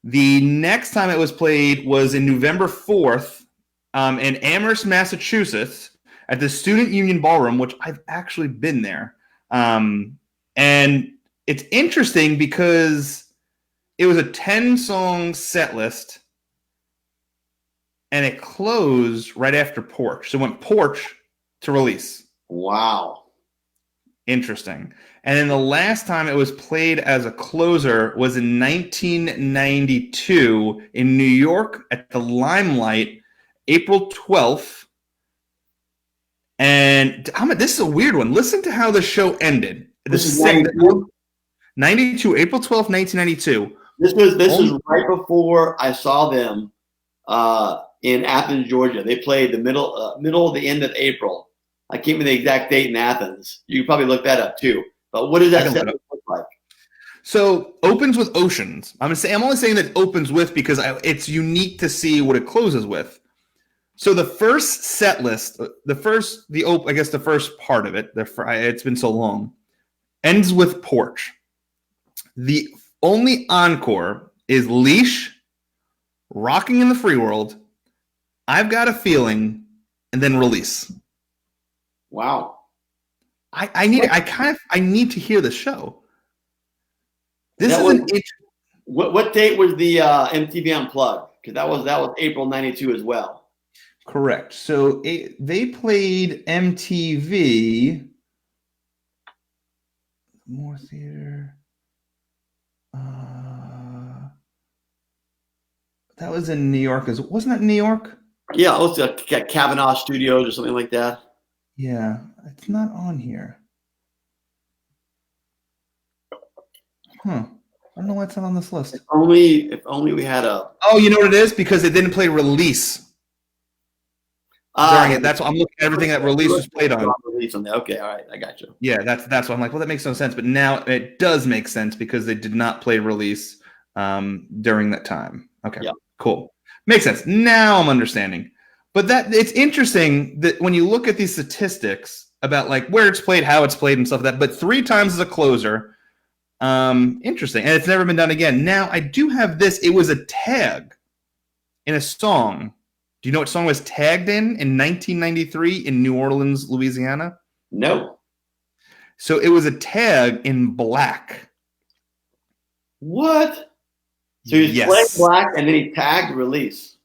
The next time it was played was in November 4th in Amherst, Massachusetts, at the Student Union Ballroom, which I've actually been there. And it's interesting because it was a 10-song set list, and it closed right after Porch. So it went Porch to release. Wow. Interesting. And then the last time it was played as a closer was in 1992 in New York at the Limelight, April 12th. And this is a weird one. Listen to how the show ended. This is 92? 92, April 12th, 1992. This was right before I saw them in Athens, Georgia. They played the middle of the end of April. I can't remember the exact date in Athens. You can probably look that up too. But what does that set look like? So opens with Oceans. I'm only saying that it opens with because it's unique to see what it closes with. So the first set list, the first part of it, it's been so long, ends with Porch. The only encore is Leash, Rocking in the Free World, I've Got a Feeling, and then Release. Wow. I need to hear the show. What date was the MTV Unplugged? Because that was April 92 as well. Correct. So they played MTV, More Theater. That was in New York. Wasn't that in New York? Yeah, it was at Kavanaugh Studios or something like that. Yeah, it's not on here. I don't know why it's not on this list. If only we had a. Oh, you know what it is? Because it didn't play Release during it. That's what I'm looking at everything that Release was played on. Release on there. Okay, all right, I got you. Yeah, that's why I'm like, well, that makes no sense. But now it does make sense because they did not play Release during that time. Okay, yeah. Cool. Makes sense. Now I'm understanding. But it's interesting that when you look at these statistics about like where it's played, how it's played, and stuff like that, but 3 times as a closer, interesting. And it's never been done again. Now, I do have this. It was a tag in a song. Do you know what song was tagged in 1993 in New Orleans, Louisiana? No. So it was a tag in Black. What? So he's playing Black and then he tagged Release.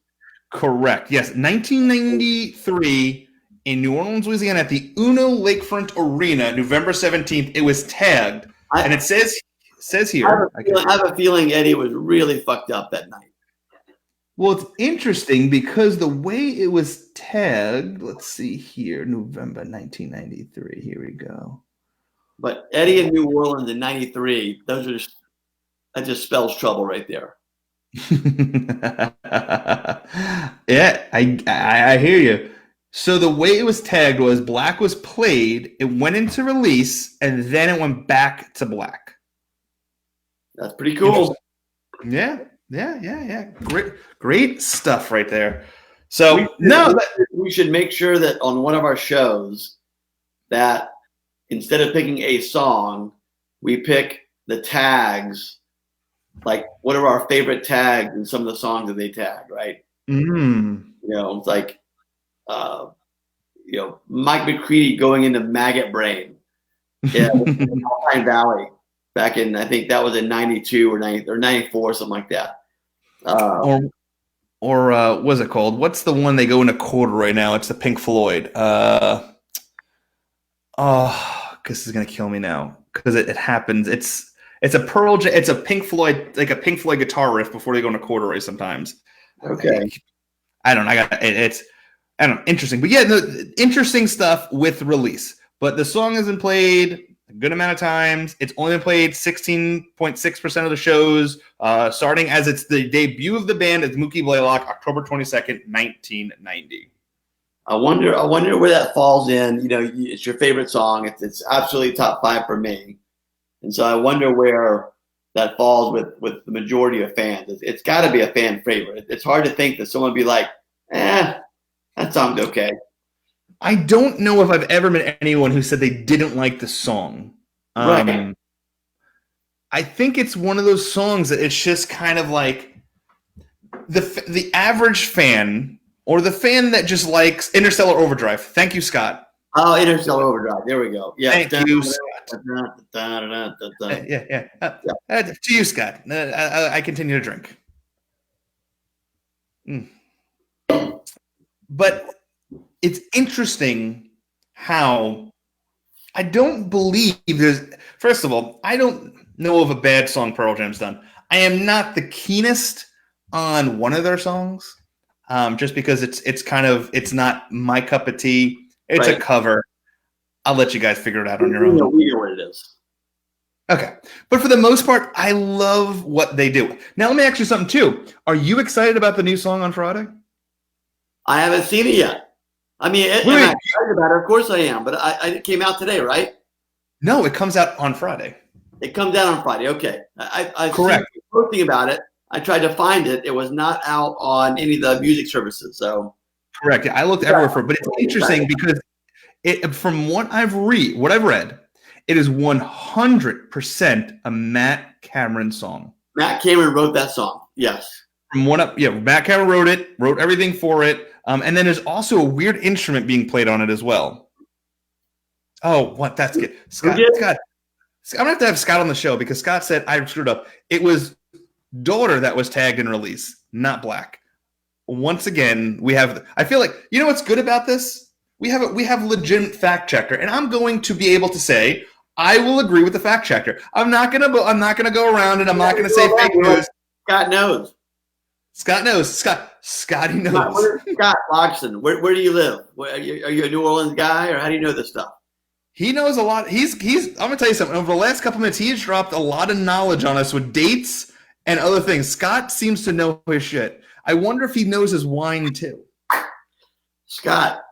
Correct. Yes. 1993 in New Orleans, Louisiana at the Uno Lakefront Arena, November 17th. It was tagged. And it says here. I have a feeling Eddie was really fucked up that night. Well, it's interesting because the way it was tagged, let's see here, November 1993. Here we go. But Eddie in New Orleans in 93, that just spells trouble right there. Yeah, I hear you. So the way it was tagged was Black was played, it went into Release, and then it went back to Black. That's pretty cool. Yeah. Great stuff right there. So we should make sure that on one of our shows that instead of picking a song, we pick the tags. Like, what are our favorite tags and some of the songs that they tag, right? It's like, Mike McCready going into Maggot Brain. Yeah, Alpine Valley back in, I think that was in 92 or 94, something like that. Or what's it called? What's the one they go into corduroy now? It's the Pink Floyd. This is gonna kill me now because it happens. It's a Pink Floyd, like a Pink Floyd guitar riff before they go into corduroy sometimes. Okay. I don't know. It's interesting, but yeah, interesting stuff with release. But the song has been played a good amount of times. It's only been played 16.6% of the shows, starting as it's the debut of the band as Mookie Blaylock, October 22nd, 1990. I wonder where that falls in. It's your favorite song. It's absolutely top 5 for me, and so I wonder where that falls with the majority of fans. It's got to be a fan favorite. It's hard to think that someone would be like, that song's okay. I don't know if I've ever met anyone who said they didn't like the song. Right. I think it's one of those songs that it's just kind of like the average fan or the fan that just likes Interstellar Overdrive. Thank you, Scott. Oh, Interstellar Overdrive. There we go. Yeah. Thank you, Scott. Yeah. To you, Scott. I continue to drink. But it's interesting how I don't believe there's. First of all, I don't know of a bad song Pearl Jam's done. I am not the keenest on one of their songs, just because it's not my cup of tea. It's a cover. I'll let you guys figure it out on your own. We know what it is. Okay, but for the most part, I love what they do. Now, let me ask you something too. Are you excited about the new song on Friday? I haven't seen it yet. I mean, I'm excited about it. Of course I am, but it came out today, right? No, it comes out on Friday. It comes out on Friday. Okay. I've correct. Seen posting about it. I tried to find it. It was not out on any of the music services. So correct. I looked everywhere for it, but it's interesting because from what I've read, it is 100% a Matt Cameron song. Matt Cameron wrote that song. Yes. Matt Cameron wrote everything for it. And then there's also a weird instrument being played on it as well. Oh, what? That's good. Scott. I'm going to have Scott on the show because Scott said I screwed up. It was Daughter that was tagged in release, not Black. Once again, I feel like, you know what's good about this? We have legitimate fact checker, and I'm going to be able to say I will agree with the fact checker. I'm not gonna go around and I'm not gonna say fake news. Scott knows. Scotty knows. Scotty knows. Scott Loxton, where do you live? Are you a New Orleans guy, or how do you know this stuff? He knows a lot. I'm gonna tell you something. Over the last couple minutes, he's dropped a lot of knowledge on us with dates and other things. Scott seems to know his shit. I wonder if he knows his wine too. Scott,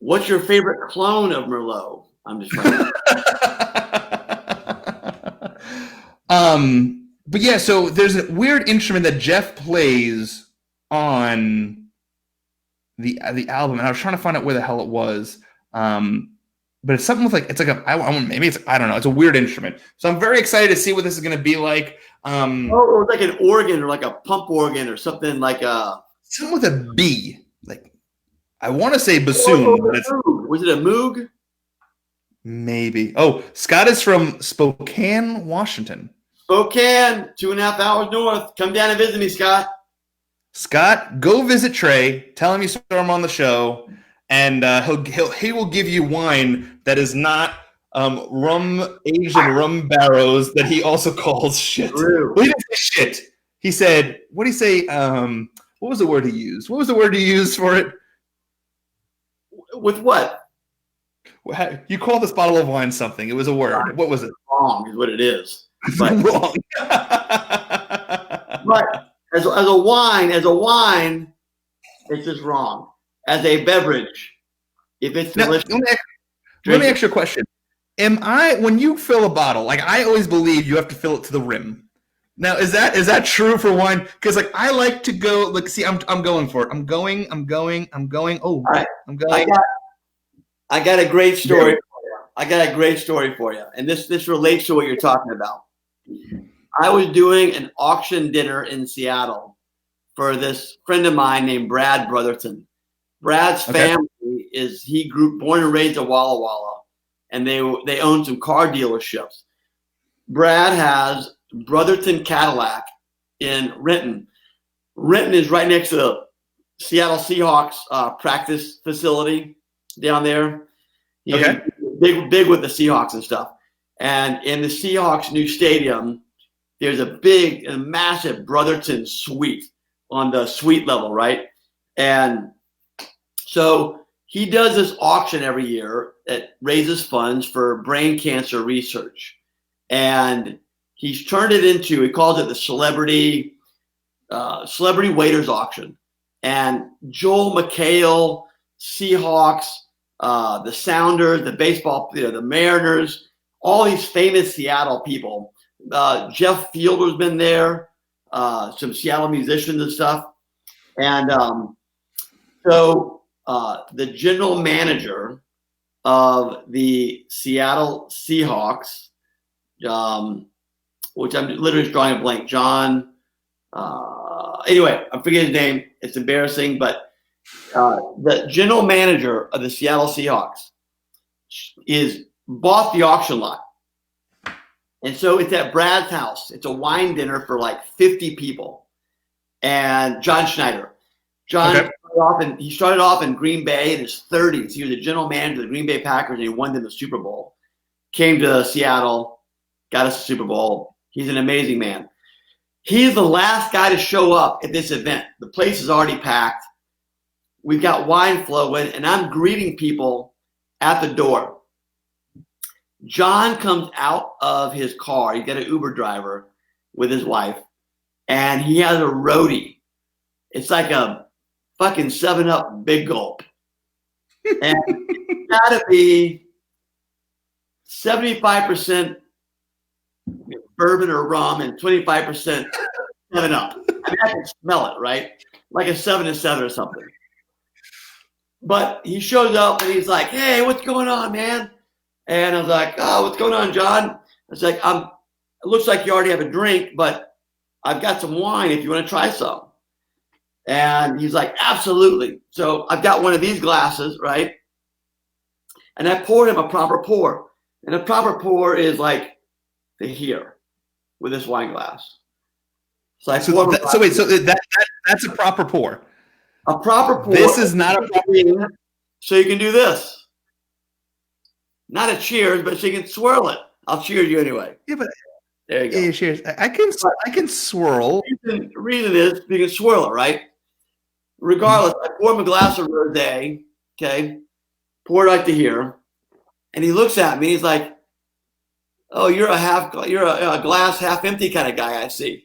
what's your favorite clone of Merlot? I'm just trying to. But yeah, so there's a weird instrument that Jeff plays on the album, and I was trying to find out where the hell it was. But it's something with it's a weird instrument. So I'm very excited to see what this is going to be like. Or like an organ, or like a pump organ, or something like a something with a B. Like I want to say bassoon, but it's was it a moog? Maybe. Oh, Scott is from Spokane, Washington. Spokane, 2.5 hours north. Come down and visit me, Scott. Scott, go visit Trey. Tell him you saw him on the show, and he will give you wine that is not rum aged in rum barrels that he also calls shit. True. Well, he didn't say shit. He said, what did he say? What was the word he used? What was the word he used for it? With what? You called this bottle of wine something. It was a word. What was it? Wrong is what it is. But, wrong. But as a wine, it's just wrong. As a beverage, if it's delicious. Let me ask you a question. When you fill a bottle, I always believe you have to fill it to the rim. Now, is that true for wine? Because I like to go. I'm going for it. I'm going. Oh, right. I'm going. I got a great story. For you. And this relates to what you're talking about. I was doing an auction dinner in Seattle for this friend of mine named Brad Brotherton. Brad's family he grew born and raised in Walla Walla, and they own some car dealerships. Brad has Brotherton Cadillac in Renton. Renton is right next to the Seattle Seahawks practice facility down there. He's big with the Seahawks and stuff. And in the Seahawks' new stadium, there's a massive Brotherton suite on the suite level, right? And so he does this auction every year that raises funds for brain cancer research. And he's turned it into, he calls it the celebrity waiters auction. And Joel McHale, Seahawks, the Sounders, the baseball, the Mariners, all these famous Seattle people. Jeff Fielder's been there, some Seattle musicians and stuff. And so the general manager of the Seattle Seahawks, which I'm literally drawing a blank, John. Anyway, I forget his name. It's embarrassing, but the general manager of the Seattle Seahawks bought the auction lot. And so it's at Brad's house. It's a wine dinner for like 50 people. And John Schneider. John started off in Green Bay in his 30s. He was the general manager of the Green Bay Packers, and he won them the Super Bowl. Came to Seattle, got us the Super Bowl. He's an amazing man. He's the last guy to show up at this event. The place is already packed. We've got wine flowing, and I'm greeting people at the door. John comes out of his car. He's got an Uber driver with his wife, and he has a roadie. It's like a fucking 7-Up Big Gulp. And it's got to be 75% bourbon or rum and 25% 7-Up. I mean, I can smell it, right? Like a 7-7 or something. But he shows up and he's like, "Hey, what's going on, man?" And I was like, "Oh, what's going on, John?" I was like, it looks like you already have a drink, but I've got some wine if you want to try some. And he's like, "Absolutely." So I've got one of these glasses, right? And I poured him a proper pour. And a proper pour is like to here with this wine glass. So that's a proper pour. A proper pour. This is not a proper pour. So you can do this. Not a cheers, but you can swirl it. I'll cheers you anyway. Yeah, but there you go. Yeah, cheers. I can swirl. The reason is you can swirl it, right? Regardless, I pour him a glass of rosé, okay? Pour it right to here. And he looks at me, he's like, "Oh, you're a glass half empty kind of guy, I see."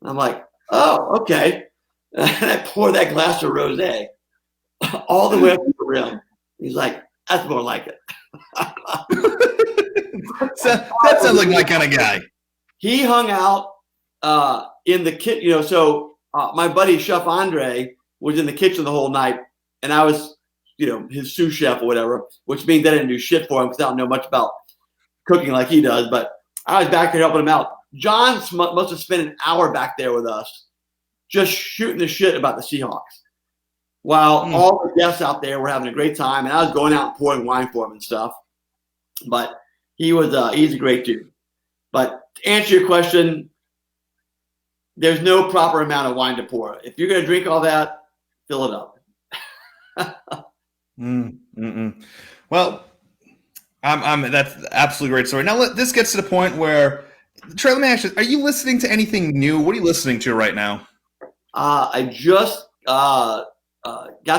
And I'm like, "Oh, okay." And I pour that glass of rosé all the way up to the rim. He's like, "That's more like it." That sounds like my kind of guy. He hung out in the kitchen, so my buddy Chef Andre was in the kitchen the whole night, and I was, his sous chef or whatever, which means I didn't do shit for him because I don't know much about cooking like he does, but I was back there helping him out. John must have spent an hour back there with us just shooting the shit about the Seahawks while all the guests out there were having a great time, and I was going out and pouring wine for him and stuff. But he's a great dude. But to answer your question, there's no proper amount of wine to pour. If you're going to drink all that, fill it up. Well, that's absolutely great story. Now this gets to the point where, Trey, let me ask you: are you listening to anything new? What are you listening to right now? I just got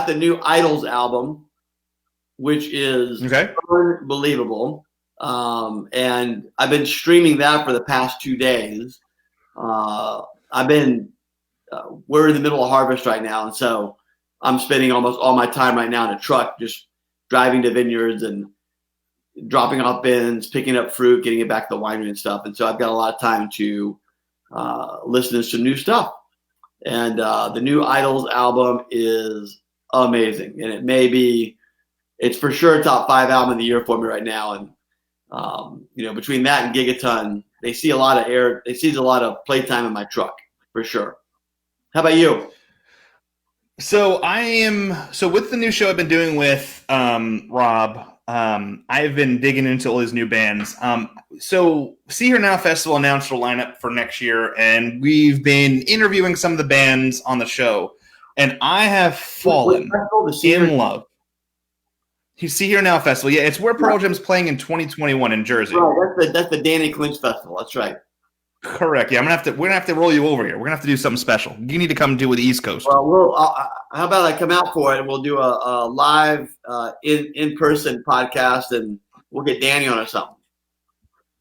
the new Idols album, which is unbelievable. And I've been streaming that for the past 2 days. We're in the middle of harvest right now, and so I'm spending almost all my time right now in a truck, just driving to vineyards and dropping off bins, picking up fruit, getting it back to the winery and stuff. And so I've got a lot of time to listen to some new stuff. And the new Idols album is amazing, and it's for sure a top 5 album of the year for me right now. And between that and Gigaton, they see a lot of playtime in my truck for sure. How about you? So with the new show I've been doing with Rob. I've been digging into all these new bands. So See Here Now Festival announced their lineup for next year, and we've been interviewing some of the bands on the show, and I have fallen in love. You See Here Now Festival, yeah, it's where Pearl Jam's playing in 2021 in Jersey. Right, that's the Danny Clinch Festival. That's right. Correct. Yeah, we're gonna have to roll you over here. We're gonna have to do something special. You need to come do with the East Coast. Well, how about I come out for it and we'll do a live in person podcast, and we'll get Danny on or something.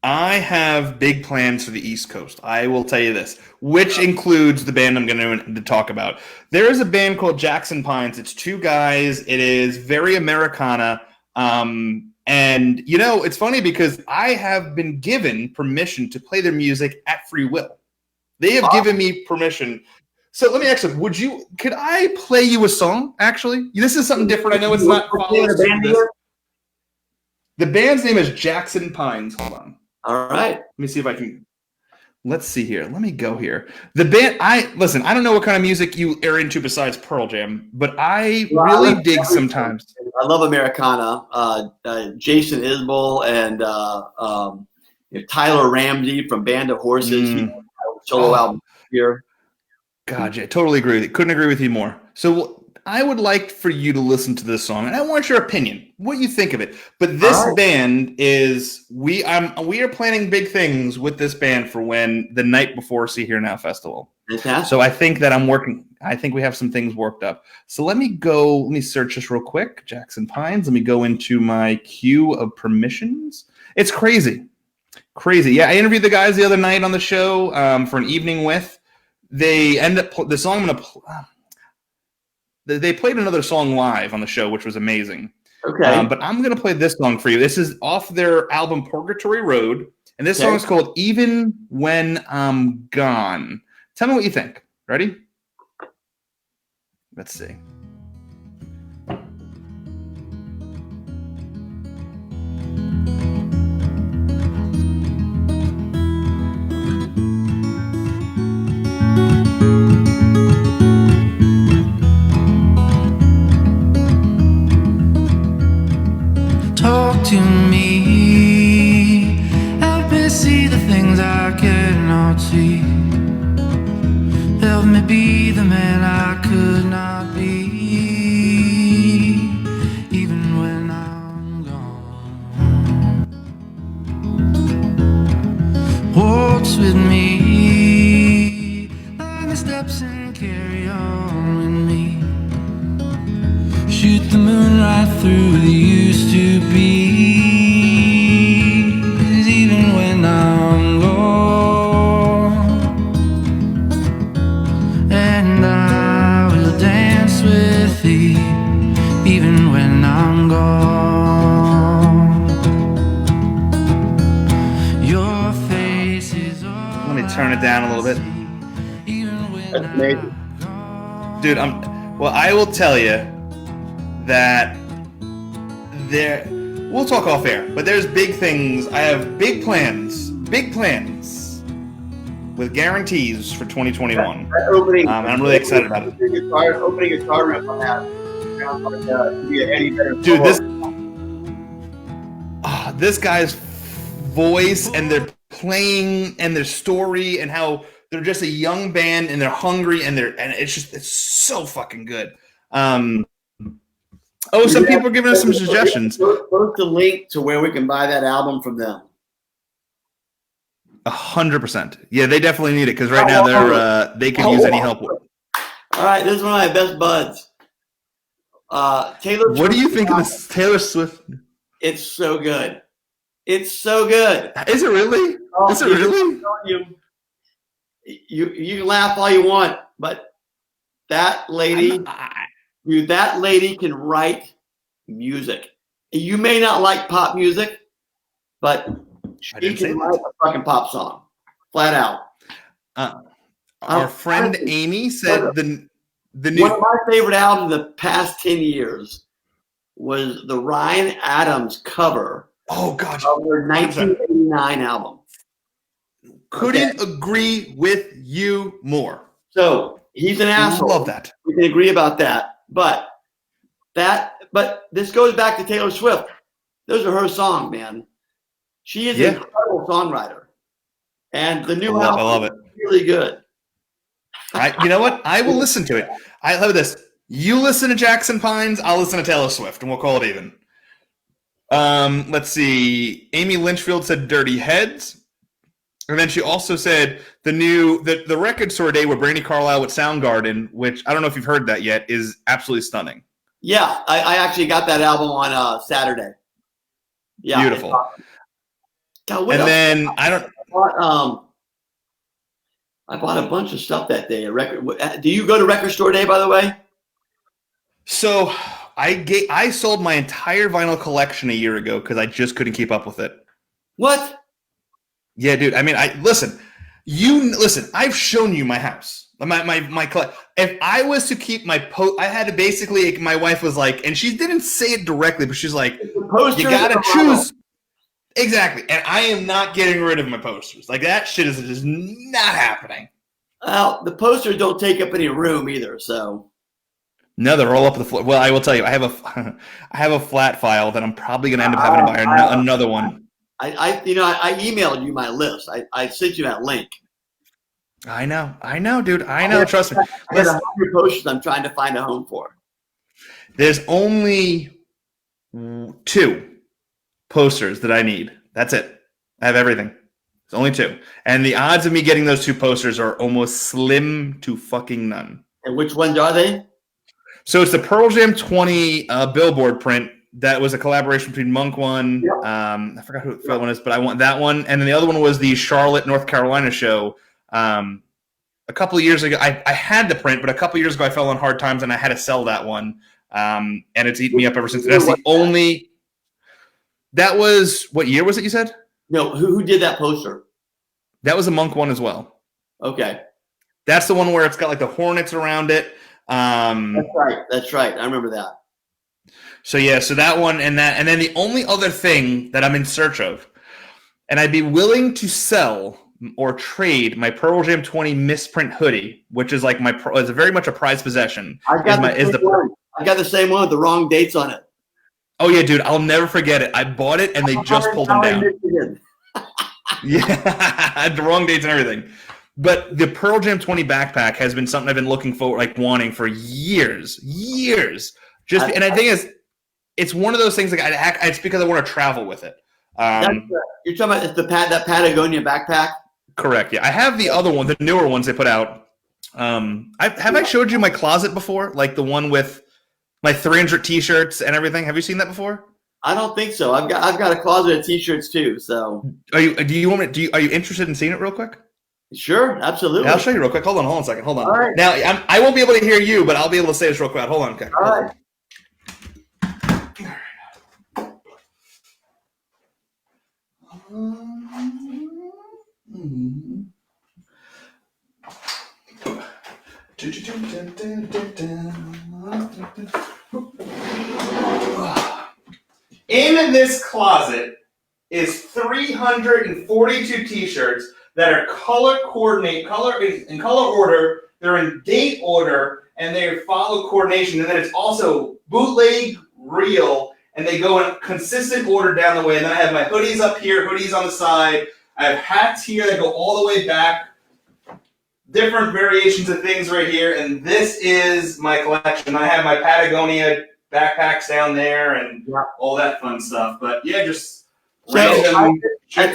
I have big plans for the East Coast. I will tell you this, which includes the band I'm going to talk about. There is a band called Jackson Pines. It's two guys. It is very Americana. And, it's funny because I have been given permission to play their music at free will. They have given me permission. So let me ask you, could I play you a song, actually? This is something different. I know it's not The band's name is Jackson Pines. Hold on. All right. Let me see if I can. Let's see here. Let me go here. The band. I don't know what kind of music you are into besides Pearl Jam, but I really dig sometimes. I love Americana. Jason Isbell and Tyler Ramsey from Band of Horses. Solo album here. God, yeah, totally agree with you. Couldn't agree with you more. So I would like for you to listen to this song, and I want your opinion, what you think of it. But this band is we are planning big things with this band for when the night before See Here Now Festival. Fantastic. So I think that I think we have some things worked up. So let me search this real quick. Jackson Pines. Let me go into my queue of permissions. It's crazy. Yeah, I interviewed the guys the other night on the show for an evening with. They end up the song I'm going to they played another song live on the show, which was amazing. Okay. But I'm going to play this song for you. This is off their album Purgatory Road, and this song is called Even When I'm Gone. Tell me what you think. Ready? Let's see. Talk to me, help me see the things I cannot see. Help me be the man I could not be, even when I'm gone. Walks with me, line the steps and carry on with me. Shoot the moon right through the used to be, 'cause even when I'm gone, and I will dance with thee, even when I'm gone. Your face is all. Let me turn it down a little bit. That's amazing. Dude, I will tell you that we'll talk off air, but there's big things. I have big plans with guarantees for 2021. That opening, and I'm really excited about it. Opening guitar riff on that sounds like to be an Eddie Vedder. Dude, this guy's voice and their playing and their story and how they're just a young band and they're hungry and it's so fucking good. Some people are giving us some suggestions. Post a link to where we can buy that album from them. 100%. Yeah, they definitely need it because right now they could use any help. All right, this is one of my best buds. Taylor. What do you think of this Taylor Swift? It's so good. It's so good. Is it really? Is it really? You can laugh all you want, but that lady. Dude, that lady can write music. You may not like pop music, but she can write a fucking pop song, flat out. Our friend Amy said the new. One of my favorite albums of the past 10 years was the Ryan Adams cover. Oh gosh, of their 1989 album. Couldn't agree with you more. So He's an asshole. Love that. We can agree about that. But this goes back to Taylor Swift. Those are her songs, man. She is an incredible songwriter. And the new album I love it. is really good. You know what? I will listen to it. I love this. You listen to Jackson Pines, I'll listen to Taylor Swift, and we'll call it even. Let's see. Amy Lynchfield said Dirty Heads. And then she also said the record store day with Brandi Carlile with Soundgarden, which I don't know if you've heard that yet, is absolutely stunning. Yeah, I actually got that album on Saturday. Yeah, beautiful. God, and then I bought a bunch of stuff that day. Do you go to record store day, by the way? So I sold my entire vinyl collection a year ago because I just couldn't keep up with it. What? Yeah, dude. I mean, listen. I've shown you my house, my collect. If I was to keep my I had to basically. My wife was like, and she didn't say it directly, but she's like, "You gotta choose." Exactly, and I am not getting rid of my posters. Like that shit is just not happening. Well, the posters don't take up any room either, so. No, they're all up the floor. Well, I will tell you, I have a flat file that I'm probably going to end up having to buy another one. I emailed you my list. I sent you that link. I know, dude. I know. Trust me. I got 100 posters I'm trying to find a home for. There's only 2 posters that I need. That's it. I have everything. It's only 2, and the odds of me getting those 2 posters are almost slim to fucking none. And which ones are they? So it's the Pearl Jam 20 billboard print. That was a collaboration between Monk One. Yep. I forgot who the one is, but I want that one. And then the other one was the Charlotte, North Carolina show. A couple of years ago, I had the print, but a couple of years ago I fell on hard times and I had to sell that one. And it's eaten me up ever since. That's the only. That was what year was it? You said? No, who did that poster? That was a Monk one as well. Okay. That's the one where it's got like the hornets around it. That's right. I remember that. So yeah, so that one and then the only other thing that I'm in search of, and I'd be willing to sell or trade my Pearl Jam 20 misprint hoodie, which is like is very much a prized possession. I got the same one with the wrong dates on it. Oh yeah, dude, I'll never forget it. I bought it and they just pulled them down. Yeah, the wrong dates and everything. But the Pearl Jam 20 backpack has been something I've been looking for, like wanting for years. And I think it's one of those things like it's because I want to travel with it. You're talking about that Patagonia backpack? Correct. Yeah, I have the other one, the newer ones they put out. Have I showed you my closet before? Like the one with my 300 T-shirts and everything. Have you seen that before? I don't think so. I've got a closet of T-shirts too. So are you interested in seeing it real quick? Sure, absolutely. Yeah, I'll show you real quick. Hold on a second. Hold on. All right. Now I won't be able to hear you, but I'll be able to say this real quick. Hold on. Okay. All right. In this closet is 342 T-shirts that are in color order. They're in date order, and they follow coordination. And then it's also bootleg, real, and they go in consistent order down the way. And then I have my hoodies up here, hoodies on the side. I have hats here that go all the way back. Different variations of things right here. And this is my collection. I have my Patagonia backpacks down there and all that fun stuff. But yeah, just random shit.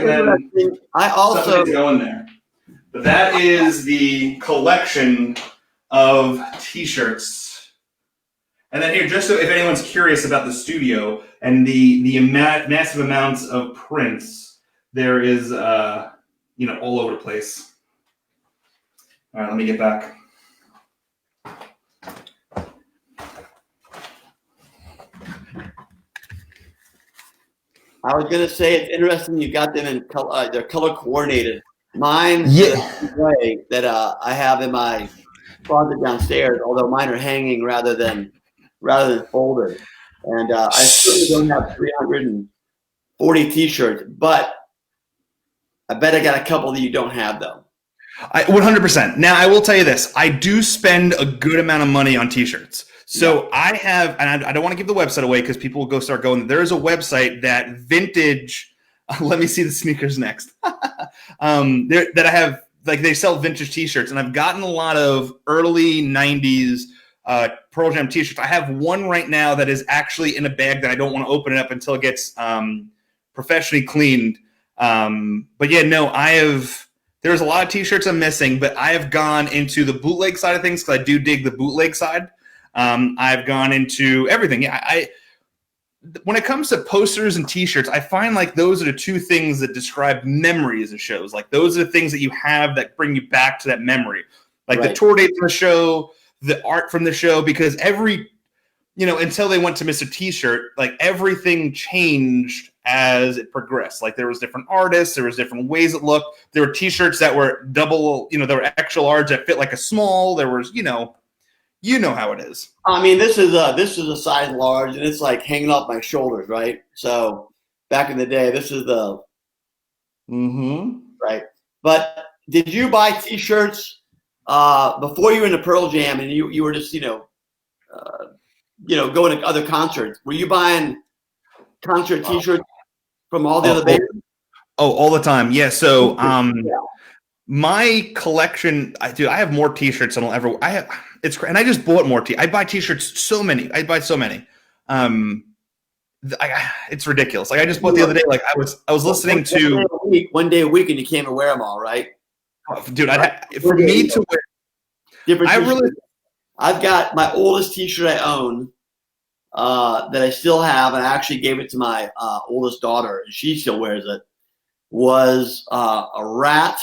I also go in there. But that is the collection of T-shirts. And then here, just so if anyone's curious about the studio and the massive amounts of prints, there is all over the place. All right, let me get back. I was gonna say it's interesting you got them in color. They're color coordinated. Mine, way that I have in my closet downstairs. Although mine are hanging rather than folded, and I certainly don't have 340 T-shirts. But I bet I got a couple that you don't have though. 100%. Now, I will tell you this. I do spend a good amount of money on T-shirts. So I have, and I don't want to give the website away because people will start going. There is a website that vintage. Let me see the sneakers next. That I have, like they sell vintage T-shirts, and I've gotten a lot of early '90s Pearl Jam T-shirts. I have one right now that is actually in a bag that I don't want to open it up until it gets professionally cleaned. But yeah, no, there's a lot of T-shirts I'm missing, but I have gone into the bootleg side of things because I do dig the bootleg side. I've gone into everything. Yeah, when it comes to posters and T-shirts, I find like those are the two things that describe memories of shows. Like those are the things that you have that bring you back to that memory. Like the tour dates from the show, the art from the show, because until they went to Mr. T-shirt, like everything changed as it progressed. Like there was different artists, there was different ways it looked. There were T-shirts that were double, there were extra large that fit like a small. There was, you know how it is. I mean, this is a size large, and it's like hanging off my shoulders, right? So back in the day, this is the right. But did you buy T-shirts before you were into Pearl Jam, and you were just going to other concerts? Were you buying concert T-shirts from all the other bands? Oh, all the time. Yeah. So my collection, I have more T-shirts than I'll ever. And I just bought more I buy T-shirts so many. I buy so many. It's ridiculous. Like I just bought the other day. Like I was listening to one day a week, and you can't wear them all, right? Dude, for me to wear different. I've got my oldest T-shirt I own that I still have, and I actually gave it to my oldest daughter, and she still wears it. Was a Rat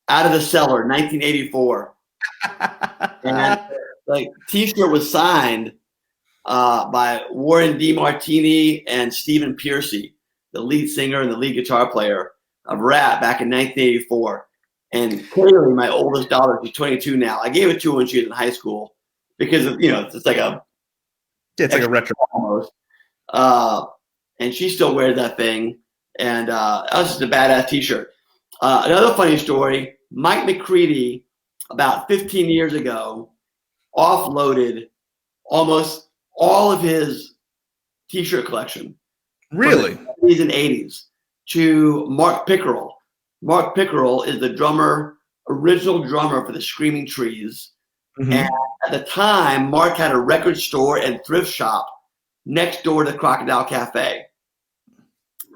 Out of the Cellar, 1984. And like T-shirt was signed by Warren DeMartini and Stephen Piercy, the lead singer and the lead guitar player of Rat back in 1984. And clearly, my oldest daughter, she's 22 now. I gave it to her when she was in high school because it's like a retro almost. And she still wears that thing. And that was just a badass T-shirt. Another funny story: Mike McCready, about 15 years ago, offloaded almost all of his T-shirt collection. Really? From the 70s and 80s to Mark Pickerel. Mark Pickerel is the original drummer for the Screaming Trees. Mm-hmm. And at the time, Mark had a record store and thrift shop next door to the Crocodile Cafe.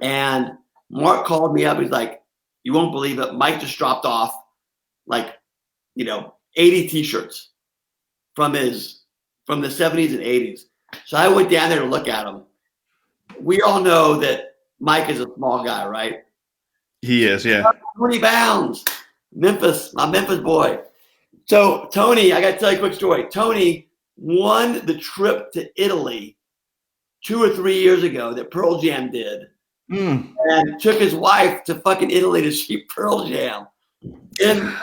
And Mark called me up. He's like, "You won't believe it. Mike just dropped off 80 T-shirts from the 70s and 80s. So I went down there to look at them. We all know that Mike is a small guy, right? He is, yeah. 20 pounds. Memphis, my Memphis boy. So Tony, I got to tell you a quick story. Tony won the trip to Italy 2 or 3 years ago that Pearl Jam did. And took his wife to fucking Italy to see Pearl Jam. And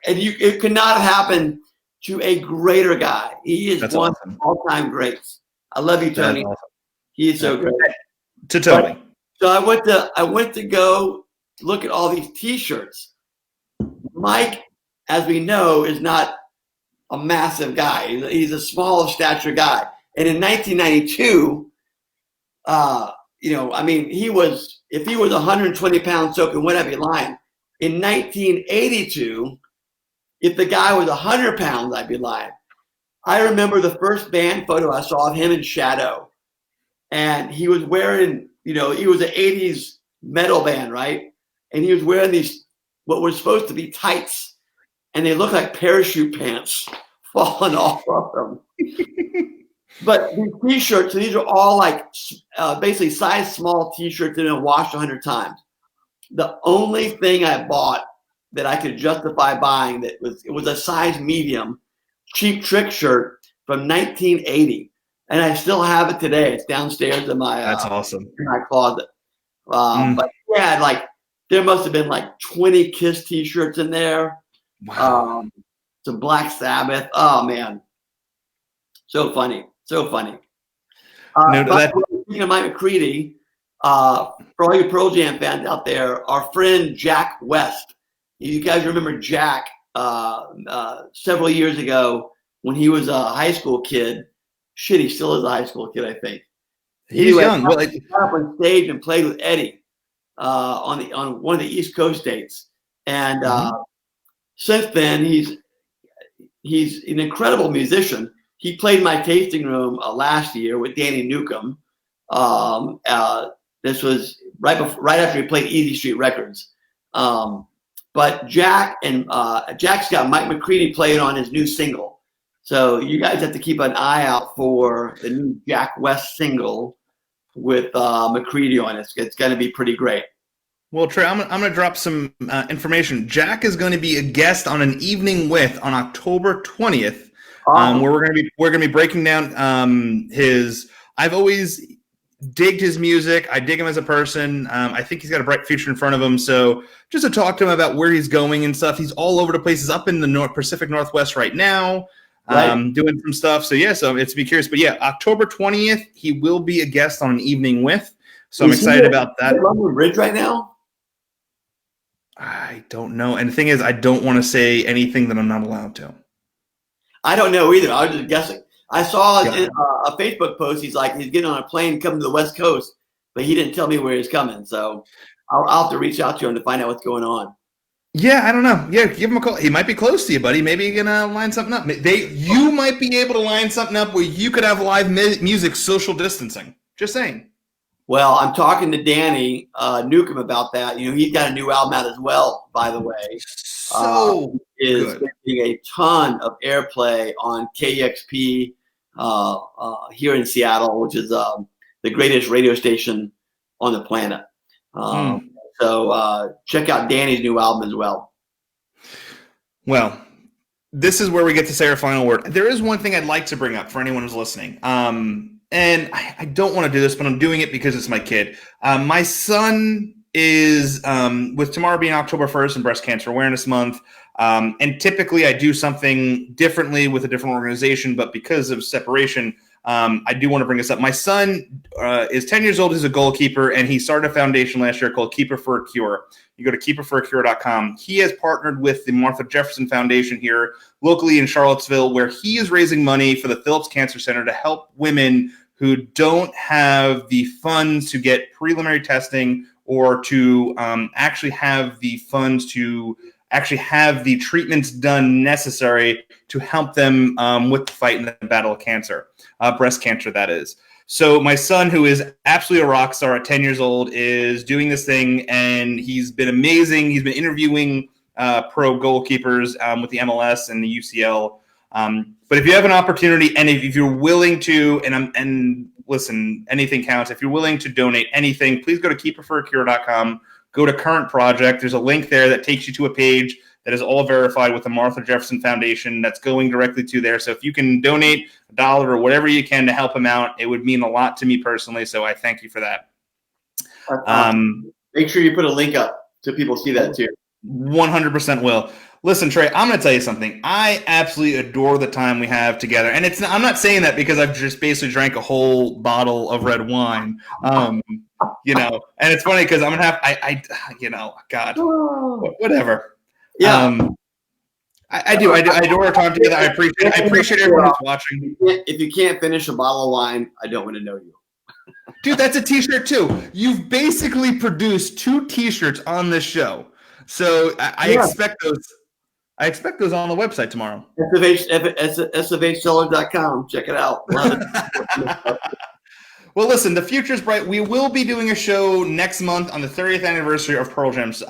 it could not have happened to a greater guy. He is one of all-time greats. I love you, Tony. Awesome. He is so great. To Tony. So I went to go look at all these T-shirts. Mike, as we know, is not a massive guy. He's a small stature guy. And in 1992, if he was 120 pounds soaking wet, I'd be lying. In 1982, if the guy was 100 pounds, I'd be lying. I remember the first band photo I saw of him in Shadow. And he was wearing, he was an 80s metal band, right? And he was wearing these, what were supposed to be tights. And they looked like parachute pants falling off of them. But these T-shirts, so these are all like basically size small T-shirts that have been washed 100 times. The only thing I bought that I could justify buying it was a size medium Cheap Trick shirt from 1980, and I still have it today. It's downstairs in my that's awesome in my closet. But yeah, there must have been 20 Kiss T-shirts in there. Wow. Some Black Sabbath. Oh man, so funny. So funny. Speaking of Mike McCready, for all you Pearl Jam fans out there, our friend Jack West, you guys remember Jack several years ago when he was a high school kid. Shit, he still is a high school kid, I think. He's young. Well, he got up on stage and played with Eddie on one of the East Coast dates. And since then, he's an incredible musician. He played my tasting room last year with Danny Newcomb. This was right after he played Easy Street Records. But Jack's got Mike McCready playing on his new single. So you guys have to keep an eye out for the new Jack West single with McCready on it. It's going to be pretty great. Well, Trey, I'm going to drop some information. Jack is going to be a guest on An Evening With on October 20th, where we're going to be breaking down his. I've always digged his music. I dig him as a person. I think he's got a bright future in front of him. So just to talk to him about where he's going and stuff. He's all over the place. He's up in the Pacific Northwest right now, doing some stuff. So yeah, so it's to be curious. But yeah, October 20th, he will be a guest on An Evening With. So I'm excited about that. London Bridge right now? I don't know. And the thing is, I don't want to say anything that I'm not allowed to. I don't know either. I was just guessing. I saw a Facebook post. He's getting on a plane coming to the West Coast, but he didn't tell me where he's coming. So I'll have to reach out to him to find out what's going on. Yeah, I don't know. Yeah, give him a call. He might be close to you, buddy. Maybe you're going to line something up. You might be able to line something up where you could have live music social distancing. Just saying. Well, I'm talking to Danny Newcomb about that. He's got a new album out as well, by the way. Is getting a ton of airplay on KEXP here in Seattle, which is the greatest radio station on the planet. So check out Danny's new album as well. Well, this is where we get to say our final word. There is one thing I'd like to bring up for anyone who's listening. And I don't want to do this, but I'm doing it because it's my kid. My son is, with tomorrow being October 1st and Breast Cancer Awareness Month, and typically I do something differently with a different organization, but because of separation, I do want to bring this up. My son is 10 years old. He's a goalkeeper, and he started a foundation last year called Keeper for a Cure. You go to keeperforacure.com. He has partnered with the Martha Jefferson Foundation here locally in Charlottesville, where he is raising money for the Phillips Cancer Center to help women who don't have the funds to get preliminary testing or to actually have the funds to actually have the treatments done necessary to help them with the fight in the battle of cancer, breast cancer, that is. So my son, who is absolutely a rock star at 10 years old, is doing this thing, and he's been amazing. He's been interviewing pro goalkeepers with the MLS and the UCL. But if you have an opportunity, and if you're willing to, and listen, anything counts. If you're willing to donate anything, please go to keeperforacure.com. Go to Current Project. There's a link there that takes you to a page that is all verified with the Martha Jefferson Foundation that's going directly to there. So if you can donate $1 or whatever you can to help him out, it would mean a lot to me personally. So I thank you for that. Make sure you put a link up so people see that too. 100% will. Listen, Trey, I'm going to tell you something. I absolutely adore the time we have together. And I'm not saying that because I've just basically drank a whole bottle of red wine. And it's funny because I'm going to have, God, whatever. Yeah. I do. I adore our time together. I appreciate everyone who's watching. If you can't finish a bottle of wine, I don't want to know you. Dude, that's a t-shirt too. You've basically produced 2 t-shirts on this show. So I expect those. I expect those on the website tomorrow. SFHcellars.com. Check it out. Well, listen, the future is bright. We will be doing a show next month on the 30th anniversary of Pearl Jam's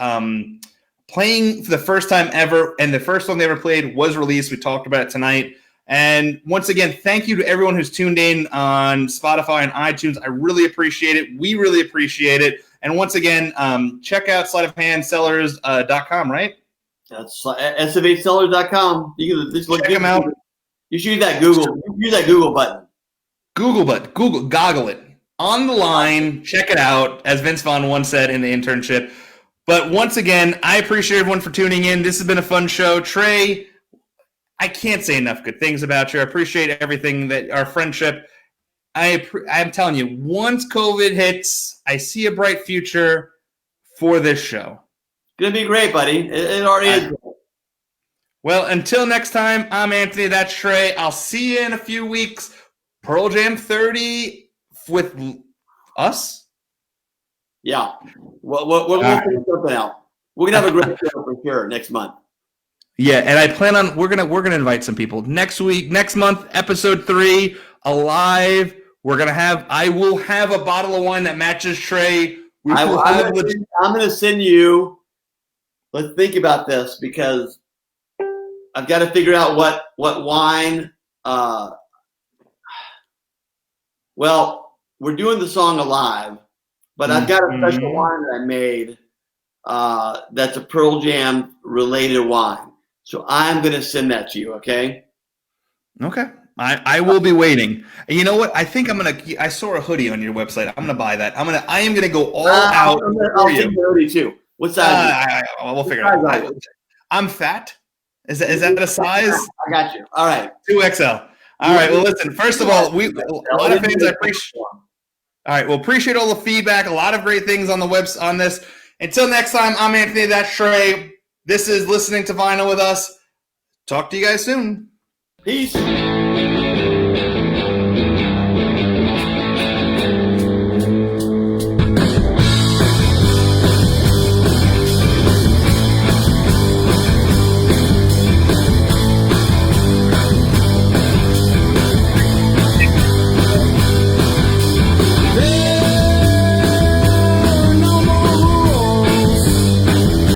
playing for the first time ever, and the first song they ever played was released. We talked about it tonight. And once again, thank you to everyone who's tuned in on Spotify and iTunes. I really appreciate it. We really appreciate it. And once again, check out sleightoffhandcellars.com, right? That's SFHcellars.com. You can just check them out. You should use that Google button. Goggle it. On the line, check it out, as Vince Vaughn once said in the internship. But once again, I appreciate everyone for tuning in. This has been a fun show. Trey, I can't say enough good things about you. I appreciate everything, that our friendship. I'm telling you, once COVID hits, I see a bright future for this show. gonna be great, buddy. It already is. Well, until next time, I'm Anthony. That's Trey. I'll see you in a few weeks. Pearl Jam 30 with us. Yeah, we'll figure something out. We're gonna have a great show for sure next month. Yeah, and I plan on we're gonna invite some people next month, episode 3, alive. I will have a bottle of wine that matches Trey. I'm gonna send you. Let's think about this because I've got to figure out what wine. Well, we're doing the song alive, but I've got a special wine that I made that's a Pearl Jam related wine. So I'm going to send that to you, okay? Okay. I will be waiting. And you know what? I think I saw a hoodie on your website. I'm gonna buy that. I am gonna go all out I'll take the hoodie too. What size? We'll figure it out. I'm fat. Is that a size? I got you. All right. 2XL. All right. Well, listen. First of all, a lot of things I appreciate. All right. Well, appreciate all the feedback. A lot of great things on the webs on this. Until next time, I'm Anthony. That's Trey. This is Listening to Vinyl with Us. Talk to you guys soon. Peace.